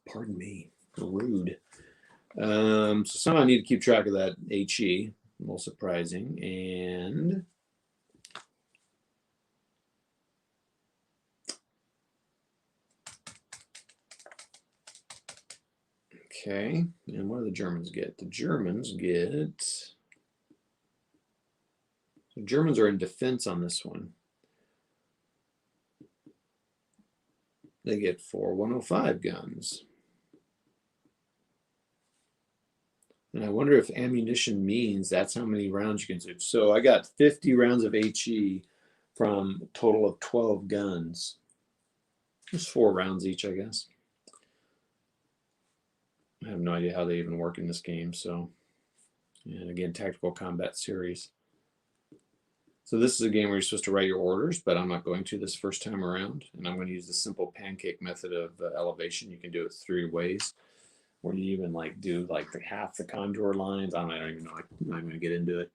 Pardon me, rude. So somehow I need to keep track of that HE. A little surprising. And okay, and what do the Germans get? The Germans are in defense on this one. They get 4 105 guns. And I wonder if ammunition means that's how many rounds you can shoot. So I got 50 rounds of HE from a total of 12 guns. Just 4 rounds each, I guess. I have no idea how they even work in this game. So, and again, tactical combat series. So this is a game where you're supposed to write your orders, but I'm not going to this first time around. And I'm going to use the simple pancake method of elevation. You can do it 3 ways, where you even like do like half the contour lines. I don't even know. I'm not going to get into it.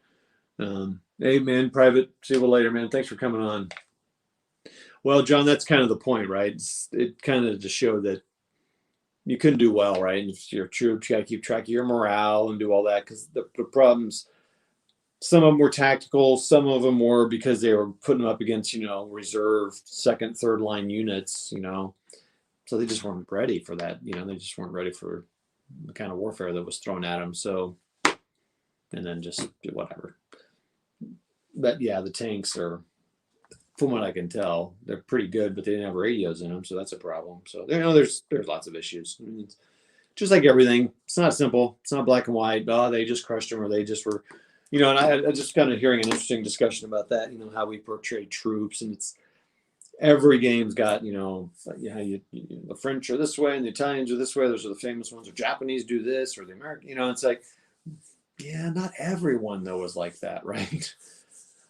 Hey man, Private, see you later, man. Thanks for coming on. Well, John, that's kind of the point, right? It kind of to show that you couldn't do well, right? And if you're troops, you got to keep track of your morale and do all that, because the problems, some of them were tactical, some of them were because they were putting them up against, reserve second, third line units, so they just weren't ready for that. They just weren't ready for the kind of warfare that was thrown at them. So, and then just whatever. But yeah, the tanks are, from what I can tell, they're pretty good, but they didn't have radios in them, so that's a problem. So there's lots of issues. I mean, it's just like everything. It's not simple. It's not black and white. Oh, they just crushed them, or they just were, and I just kind of hearing an interesting discussion about that. How we portray troops, and it's every game's got the French are this way and the Italians are this way. Those are the famous ones. Or Japanese do this, or the American. It's like, yeah, not everyone though is like that, right?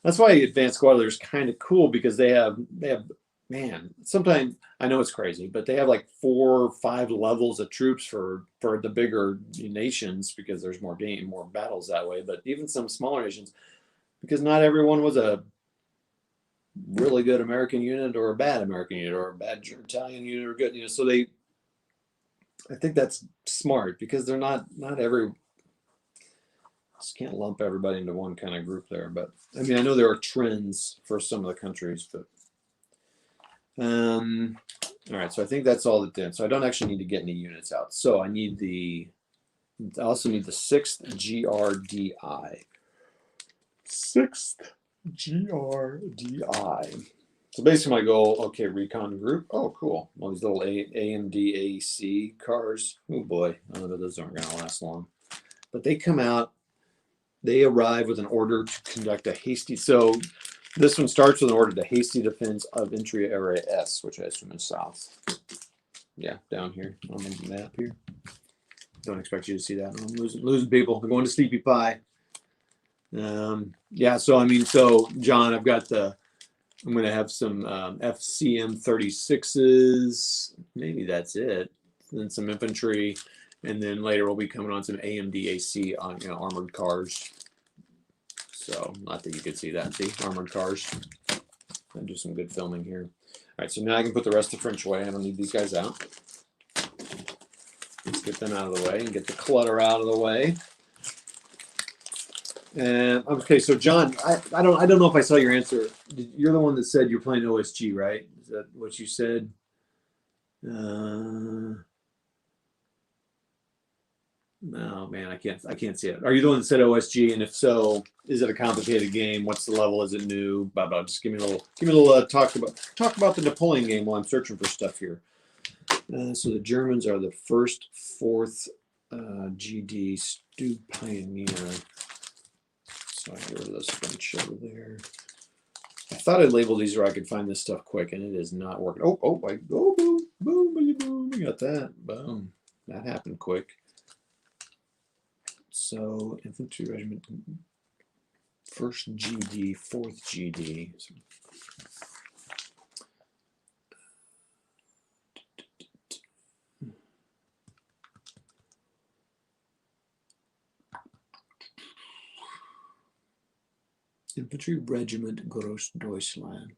That's why Advanced Squadron is kind of cool, because they have man, sometimes I know it's crazy, but they have like 4 or 5 levels of troops for the bigger nations, because there's more battles that way. But even some smaller nations, because not everyone was a really good American unit or a bad American unit or a bad Italian unit or good, so I think that's smart, because they're not every. Just can't lump everybody into one kind of group there. But I mean, I know there are trends for some of the countries, but all right. So I think that's all that did. So I don't actually need to get any units out. So I also need the 6th GRDI. 6th GRDI. So basically my goal, okay, recon group. Oh, cool. All these little AMD AEC cars. Oh boy, those aren't going to last long. But they come out. They arrive with an order to conduct a hasty. So This one starts with an order to hasty defense of entry area S, which I assume is south. Yeah, down here on the map here. Don't expect you to see that. I'm losing people. I'm going to Sleepy Pie. Yeah, so I mean, so John, I'm going to have some FCM 36s. Maybe that's it. Then some infantry, and then later we'll be coming on some AMDAC on armored cars. So not that you could see that. See, armored cars. I'll do some good filming here. All right, so now I can put the rest of French away. I don't need these guys out. Let's get them out of the way and get the clutter out of the way. And okay, so John, I don't know if I saw your answer. You're the one that said you're playing OSG, right? Is that what you said? No, man, I can't see it. Are you the one that said OSG? And if so, is it a complicated game? What's the level? Is it new? Blah blah. Just give me a little talk about the Napoleon game while I'm searching for stuff here. So the Germans are the first, fourth GD Stu Pioneer. So I get rid of this French over there. I thought I'd label these where I could find this stuff quick, and it is not working. Oh, boom, boom, boom. We got that. Boom. That happened quick. So infantry regiment, first GD, fourth GD. Infantry Regiment Großdeutschland.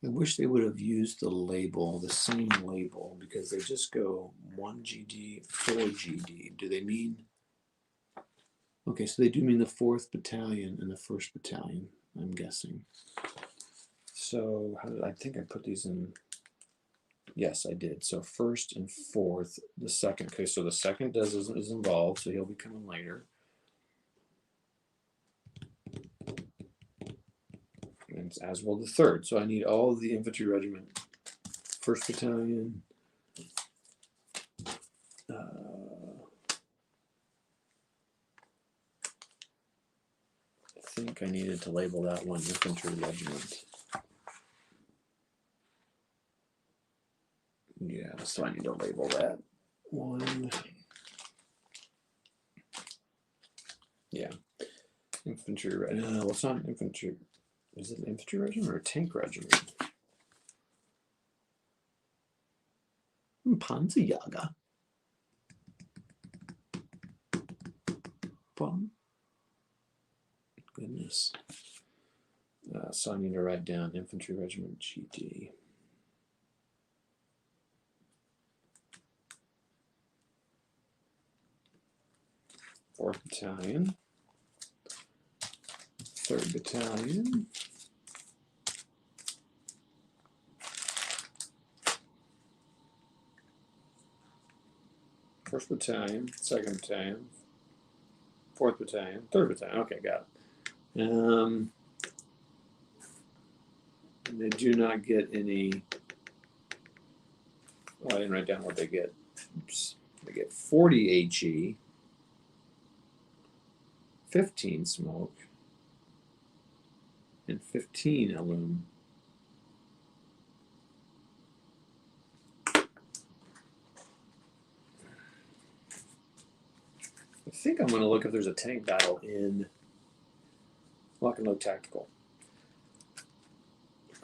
I wish they would have used the label, the same label, because they just go 1 GD, 4 GD. Do they mean? Okay, so they do mean the 4th Battalion and the 1st Battalion, I'm guessing. So I think I put these in? Yes, I did. So 1st and 4th, the 2nd. Okay, so the 2nd is involved, so he'll be coming later. And as will the 3rd. So I need all of the infantry regiment. 1st Battalion. I think I needed to label that one infantry regiment. Yeah, so I need to label that one. Yeah. Infantry, well, it's not infantry. Is it an infantry regiment or a tank regiment? Panzerjäger. Goodness. So I need to write down infantry regiment GD. Fourth Battalion. 3rd Battalion. First Battalion, 2nd Battalion, 4th Battalion, 3rd Battalion. Okay, got it. And they do not get any. Oh, I didn't write down what they get. Oops. They get 40 HE, 15 smoke, and 15 aluminum. I think I'm going to look if there's a tank battle in Lock and Load Tactical.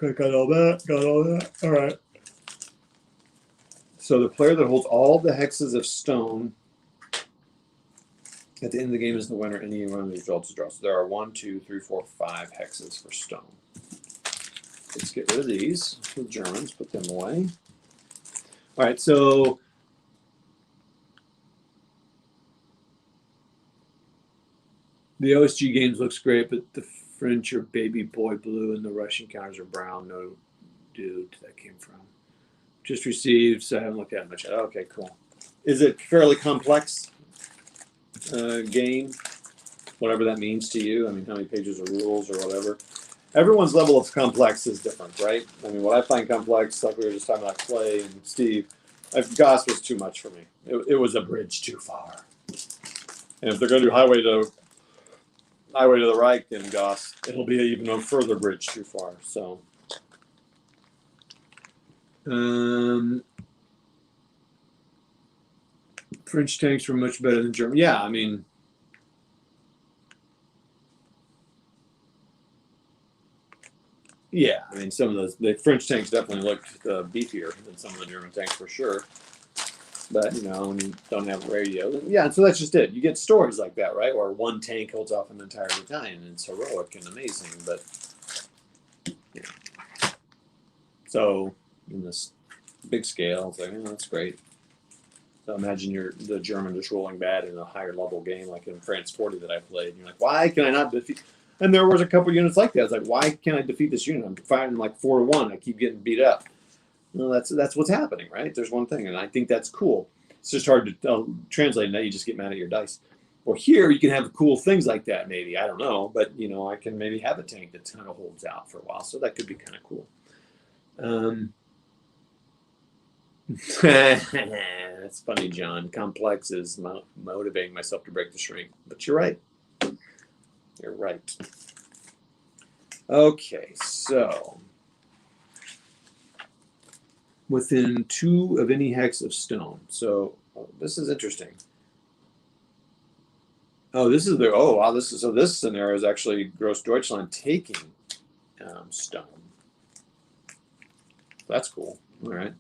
Okay, got all that. All right. So the player that holds all the hexes of stone at the end of the game is the winner. Any one of these results is draw. So there are 1, 2, 3, 4, 5 hexes for stone. Let's get rid of these. The Germans, put them away. All right, so the OSG games looks great, but the French are baby boy blue and the Russian counters are brown. No dude that came from. Just received, so I haven't looked at much. Okay, cool. Is it fairly complex game? Whatever that means to you. I mean, how many pages of rules or whatever. Everyone's level of complex is different, right? I mean, what I find complex, like we were just talking about Clay and Steve, Goss was too much for me. It was a bridge too far. And if they're going to do Highway to the Reich, then Goss it'll be even a further bridge too far. So, French tanks were much better than German. Yeah, I mean, yeah, I mean, some of the French tanks definitely looked beefier than some of the German tanks for sure. But when you don't have a radio, yeah. So that's just it. You get stories like that, right? Where one tank holds off an entire battalion, and it's heroic and amazing. But so in this big scale, it's like, that's great. So imagine the German just rolling bad in a higher level game, like in France 40 that I played. And you're like, why can I not defeat? And there was a couple units like that. I was like, why can't I defeat this unit? I'm fighting like 4-1. I keep getting beat up. Well, that's what's happening, right? There's one thing, and I think that's cool. It's just hard to translate that. You just get mad at your dice. Or here, you can have cool things like that, maybe. I don't know. But, I can maybe have a tank that kind of holds out for a while. So that could be kind of cool. That's funny, John. Complex is motivating myself to break the shrink. But you're right. You're right. Okay, so within 2 of any hex of stone. So this is interesting. Oh, this is this scenario is actually Grossdeutschland taking stone. That's cool. All right.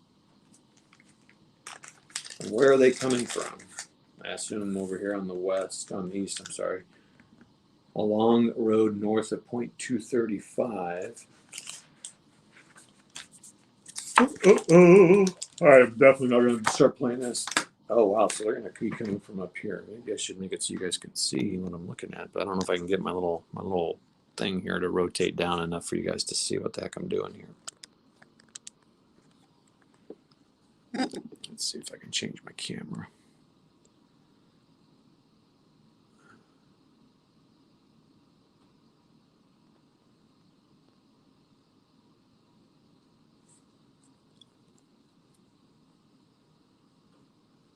And where are they coming from? I assume over here on the east, I'm sorry. Along road north of point 235. Oh. All right, I'm definitely not going to start playing this. Oh, wow. So they're going to be coming from up here. Maybe I should make it so you guys can see what I'm looking at. But I don't know if I can get my little thing here to rotate down enough for you guys to see what the heck I'm doing here. Let's see if I can change my camera.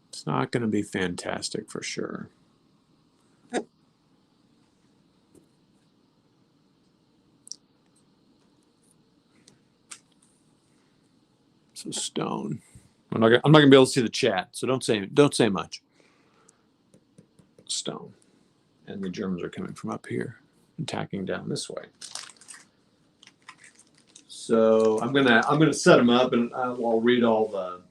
It's not going to be fantastic for sure. So stone. I'm not gonna be able to see the chat, so don't say much. Stone, and the Germans are coming from up here, attacking down this way. So I'm gonna set them up, and I'll read all the.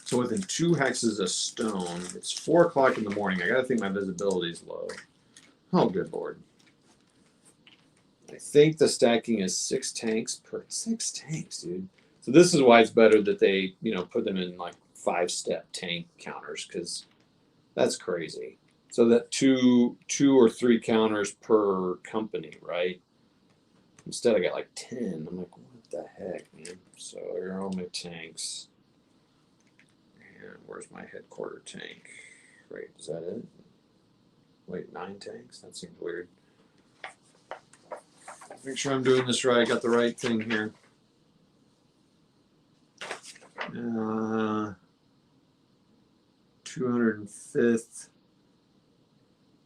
So within 2 hexes of stone, it's 4 o'clock in the morning. I gotta think my visibility is low. Oh, good lord! I think the stacking is 6 tanks per 6 tanks, dude. So this is why it's better that they, put them in like 5-step tank counters, because that's crazy. So that two or 3 counters per company, right? Instead, I got like 10. I'm like, what the heck, man? So here are all my tanks. And where's my headquarter tank? Wait, is that it? Wait, 9 tanks? That seems weird. Make sure I'm doing this right. I got the right thing here. 205th,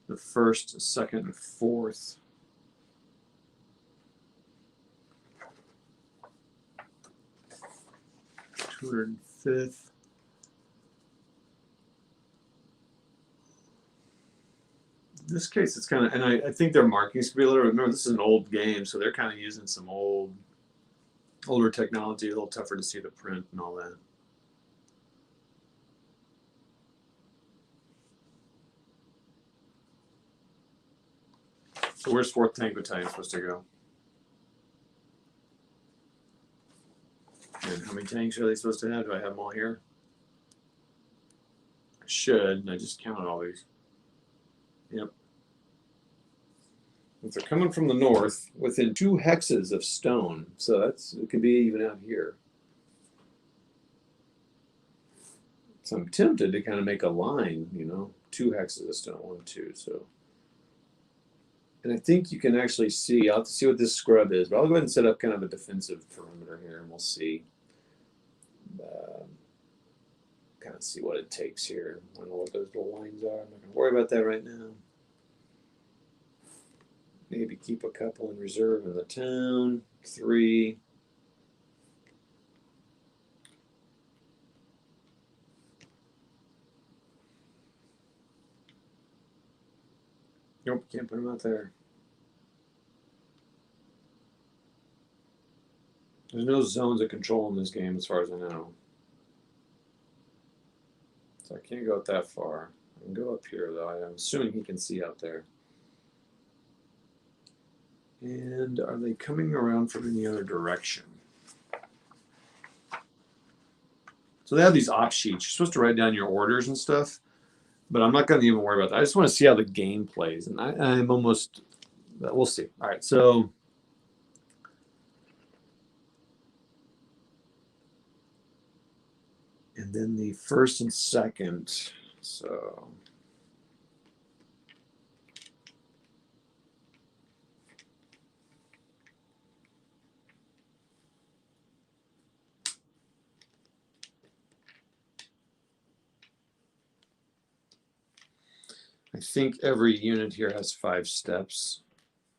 the 1st, 2nd, and 4th. Fifth. In this case, it's kind of, and I think their markings could be a little. Remember, this is an old game, so they're kind of using some older technology, a little tougher to see the print and all that. So where's 4th Tank Battalion supposed to go? And how many tanks are they supposed to have? Do I have them all here? I should, and I just counted all these. Yep. If they're coming from the north, within 2 hexes of stone, so it could be even out here. So I'm tempted to kind of make a line, 2 hexes of stone, 1, 2, so. And I think you can actually see, I'll have to see what this scrub is, but I'll go ahead and set up kind of a defensive perimeter here, and we'll see. Kind of see what it takes here. I don't know what those little lines are. I'm not going to worry about that right now. Maybe keep a couple in reserve in the town. 3. Nope, can't put them out there. There's no zones of control in this game as far as I know. So I can't go out that far. I can go up here though. I'm assuming he can see out there. And are they coming around from any other direction? So they have these op sheets. You're supposed to write down your orders and stuff, but I'm not going to even worry about that. I just want to see how the game plays, and I'm almost. We'll see. All right, so. And then the first and second. So. I think every unit here has 5 steps.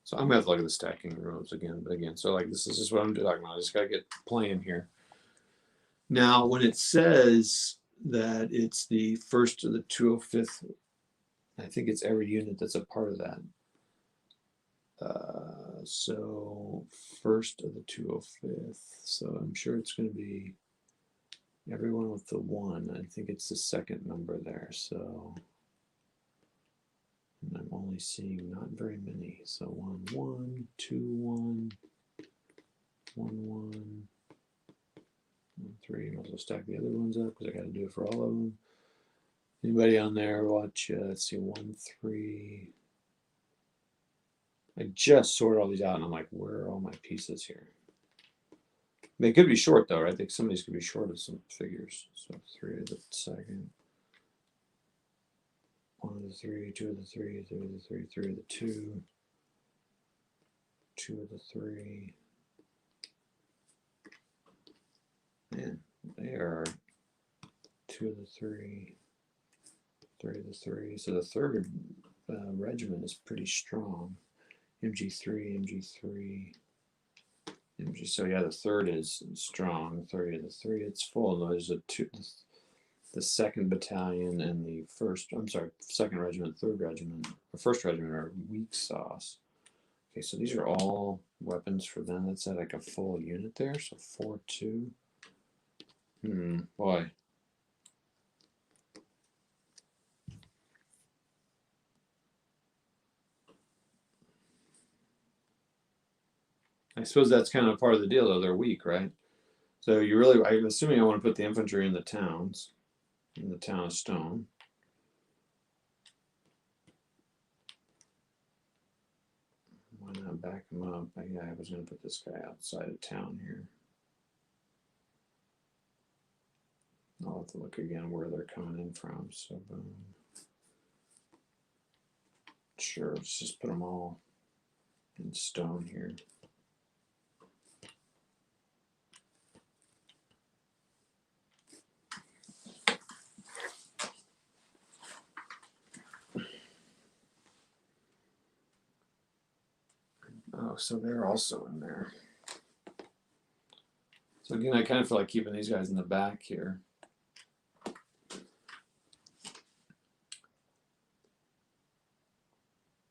So I'm going to have to look at the stacking rules again. But again, so like this is just what I'm talking about. I just got to get playing here. Now, when it says that it's the first to the 205th, I think it's every unit that's a part of that. So first of the 205th. So I'm sure it's going to be everyone with the 1. I think it's the second number there. So and I'm only seeing not very many. So 1, 1, 2, 1, 1, 1, 3. Might as well stack the other ones up because I got to do it for all of them. Anybody on there watch? Let's see, 1, 3. I just sorted all these out, and I'm like, where are all my pieces here? They could be short though, right? I think some of these could be short of some figures. So 3 of the second. 1 of the 3, 2 of the 3, 3 of the 3, 3 of the 2, 2 of the 3. Man, they are 2 of the 3, 3 of the 3. So the third regiment is pretty strong. MG3, MG3, MG. So yeah, the third is strong. 3 of the 3, it's full. There's a 2. The 2nd battalion and the first, I'm sorry, 2nd regiment, 3rd regiment, the 1st regiment are weak sauce. Okay, so these are all weapons for them. That's like a full unit there. So 4, 2. Boy. I suppose that's kind of part of the deal, though. They're weak, right? So you really, I'm assuming I want to put the infantry in the towns, in the town of Stone. Why not back them up? Yeah, I was going to put this guy outside of town here. I'll have to look again where they're coming in from. So, boom. Sure, let's just put them all in Stone here. Oh, so they're also in there. So again, I kind of feel like keeping these guys in the back here.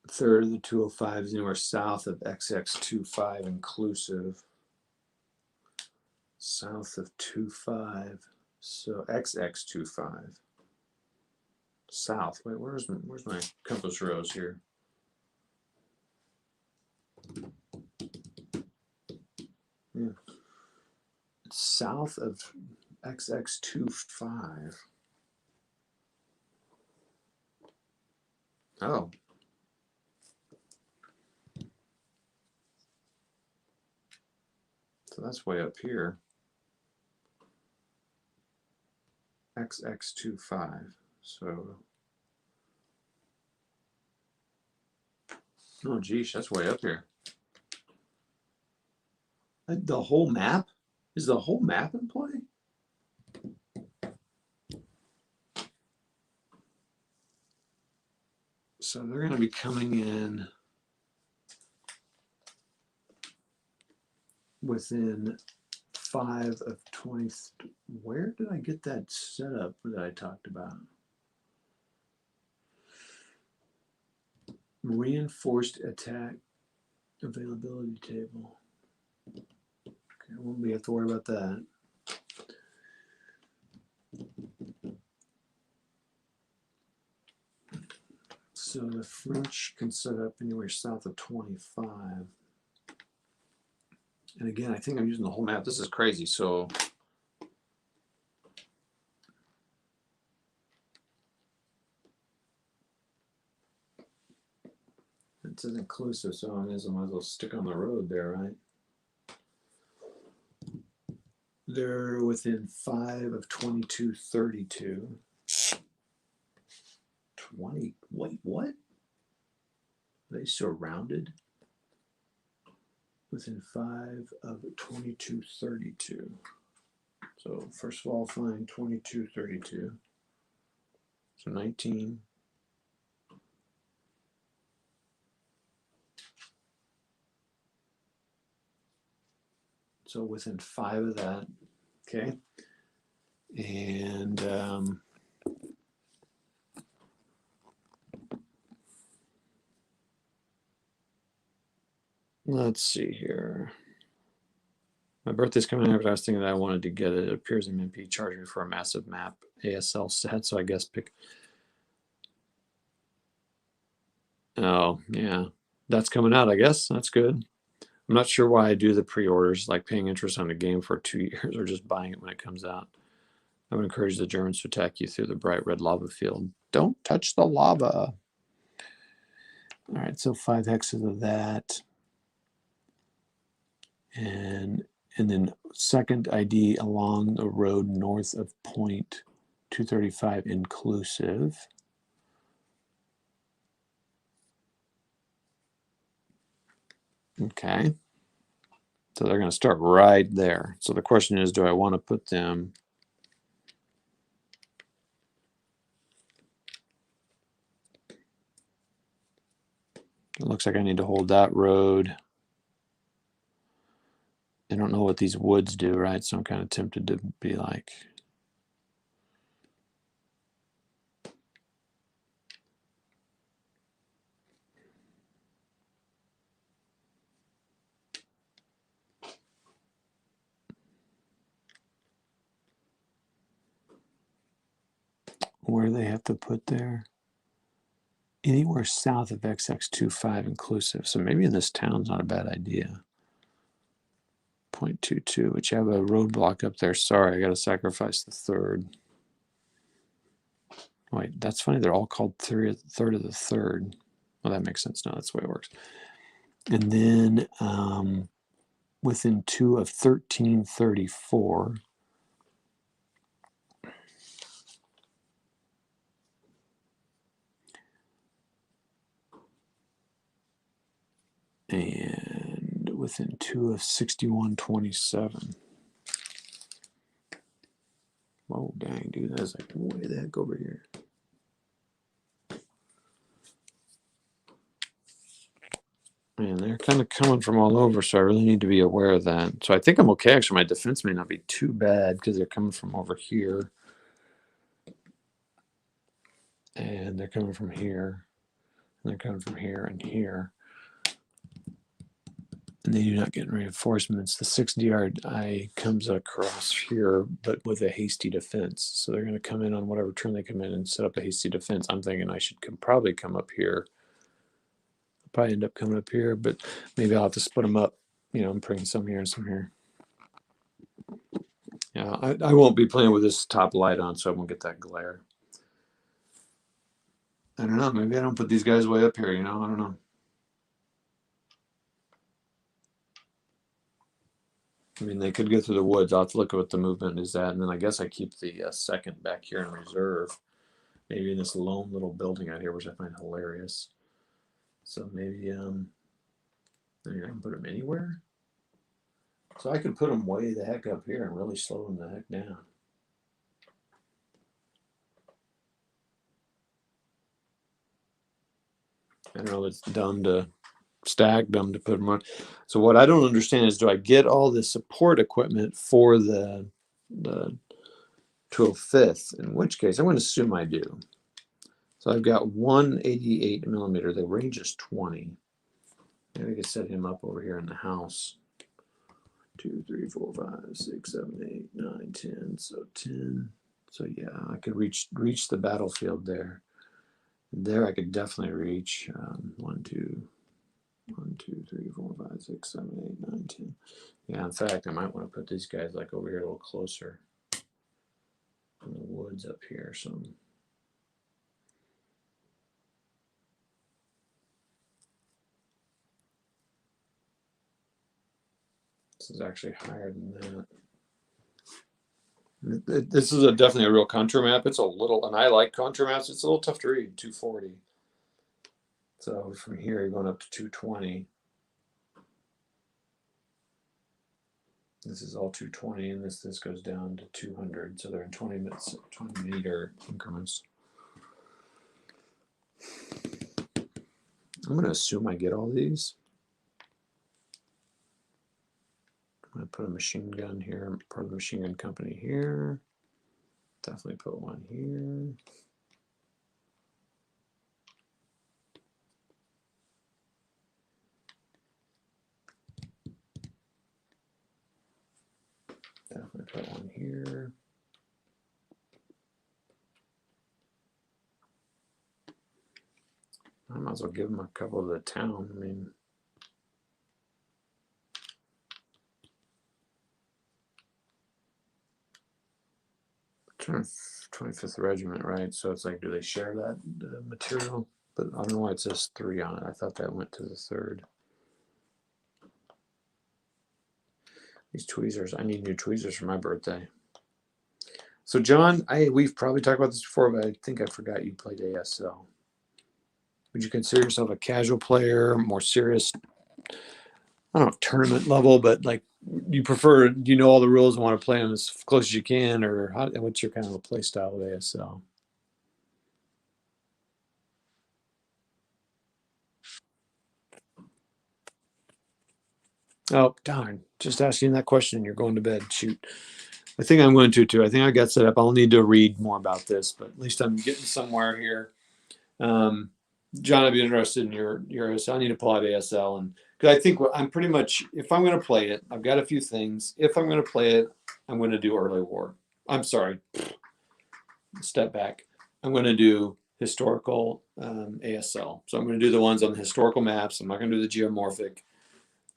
Third of the 205 is anywhere south of XX25 inclusive. South of 25. So XX25. South. Wait, where's my compass rose here? Yeah. It's south of XX25. Oh. So that's way up here. XX25. So. Oh, geez, that's way up here. The whole map? Is the whole map in play? So they're going to be coming in within 5 of 20. Where did I get that setup that I talked about? Reinforced attack availability table. Okay, well, we have to worry about that. So the French can set up anywhere south of 25. And again, I think I'm using the whole map. This is crazy. So it says inclusive, so I might as well stick on the road there, right? They're within 5 of 22, 32. 20. Wait, what? Are they surrounded? Within 5 of 22, 32. So first of all, find 22, 32. So 19. So within 5 of that, okay. And let's see here. My birthday's coming up, but I was thinking that I wanted to get it. It appears MMP charged me for a massive map ASL set, so I guess pick. Oh, yeah. That's coming out, I guess. That's good. I'm not sure why I do the pre-orders, like paying interest on a game for 2 years or just buying it when it comes out. I would encourage the Germans to attack you through the bright red lava field. Don't touch the lava. All right, so 5 hexes of that. And then second ID along the road north of point 235 inclusive. Okay. So they're going to start right there. So the question is, do I want to put them it looks like I need to hold that road. I don't know what these woods do, right? So I'm kind of tempted to be like, where do they have to put there? Anywhere south of XX25 inclusive. So maybe in this town's not a bad idea. 0.22, which you have a roadblock up there. Sorry, I got to sacrifice the third. Wait, that's funny. They're all called third of the third. Well, that makes sense now. That's the way it works. And then within 2 of 1334. And within 2 of 6127. Whoa, dang, dude. That's like way the heck over here. Man, they're kind of coming from all over, so I really need to be aware of that. So I think I'm okay. Actually, my defense may not be too bad because they're coming from over here. And they're coming from here. And they're coming from here and here. And they do not get reinforcements. The 6DRI comes across here, but with a hasty defense. So they're going to come in on whatever turn they come in and set up a hasty defense. I'm thinking I should probably come up here. I'll probably end up coming up here, but maybe I'll have to split them up. You know, I'm bringing some here and some here. Yeah, I won't be playing with this top light on, so I won't get that glare. I don't know. Maybe I don't put these guys way up here, you know? I don't know. I mean, they could go through the woods. I'll have to look at what the movement is at. And then I guess I keep the second back here in reserve. Maybe in this lone little building out here, which I find hilarious. So maybe I mean, I can put them anywhere. So I could put them way the heck up here and really slow them the heck down. I don't know if it's dumb to stacked them to put them on. So what I don't understand is, do I get all the support equipment for the 205th? In which case, I'm going to assume I do. So I've got 188 millimeter. The range is 20. Maybe I could set him up over here in the house. 2, 3, 4, 5, 6, 7, 8, 9, 10. So 10. So yeah, I could reach the battlefield there. There I could definitely reach 1, 2, 3, 4, 5, 6, 7, 8, 9, 10. Yeah, in fact, I might want to put these guys like over here a little closer in the woods up here. So this is actually higher than that. This is definitely a real contour map. It's a little, and I like contour maps. It's a little tough to read. 240. So from here, you're going up to 220. This is all 220, and this goes down to 200. So they're in 20 meter increments. I'm going to assume I get all these. I'm going to put a machine gun here, part of the machine gun company here. Definitely put one here. Definitely put one here. I might as well give them a couple of the town. I mean, 25th Regiment, right? So it's like, do they share that material? But I don't know why it says 3 on it. I thought that went to the 3rd. These tweezers, I need new tweezers for my birthday. So John, we've probably talked about this before, but I think I forgot you played ASL. Would you consider yourself a casual player, more serious, I don't know, tournament level, but like, you prefer, do you know all the rules and want to play them as close as you can, or what's your kind of a play style with ASL? Oh, darn. Just asking that question and you're going to bed. Shoot. I think I'm going to too. I think I got set up. I'll need to read more about this, but at least I'm getting somewhere here. John, I'd be interested in your ASL. I need to pull out ASL, and because I think I'm pretty much, if I'm going to play it, I've got a few things. If I'm going to play it, I'm going to do early war. I'm sorry. Step back. I'm going to do historical ASL. So I'm going to do the ones on the historical maps. I'm not going to do the geomorphic.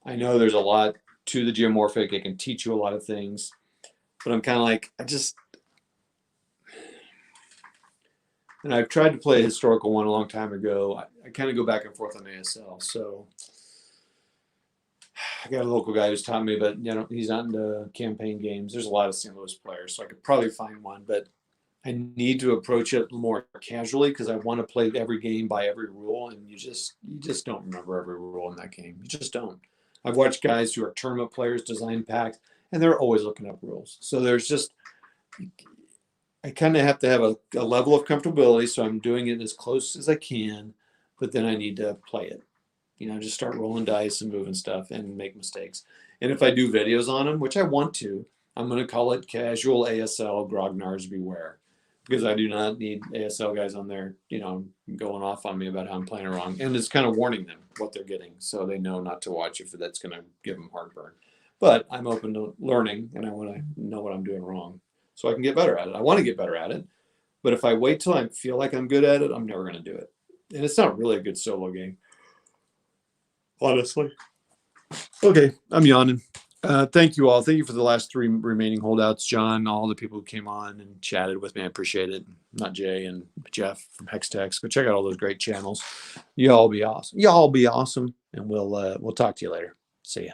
I know there's a lot to the geomorphic. It can teach you a lot of things, but I'm kind of like, and I've tried to play a historical one a long time ago. I kind of go back and forth on ASL. So I got a local guy who's taught me, but he's not into campaign games. There's a lot of St. Louis players, so I could probably find one, but I need to approach it more casually because I want to play every game by every rule, and you just don't remember every rule in that game. You just don't. I've watched guys who are tournament players design packs, and they're always looking up rules. So there's just, I kind of have to have a level of comfortability, so I'm doing it as close as I can, but then I need to play it. Just start rolling dice and moving stuff and make mistakes. And if I do videos on them, which I want to, I'm going to call it Casual ASL Grognards Beware, because I do not need ASL guys on there, going off on me about how I'm playing wrong. And it's kind of warning them what they're getting, so they know not to watch if that's going to give them heartburn. But I'm open to learning, and I want to know what I'm doing wrong so I can get better at it. I want to get better at it, but if I wait till I feel like I'm good at it, I'm never going to do it. And it's not really a good solo game, honestly. Okay, I'm yawning. Thank you all. Thank you for the last 3 remaining holdouts, John, all the people who came on and chatted with me. I appreciate it. Not Jay and Jeff from Hextex. Go check out all those great channels. Y'all be awesome. Y'all be awesome. And we'll talk to you later. See ya.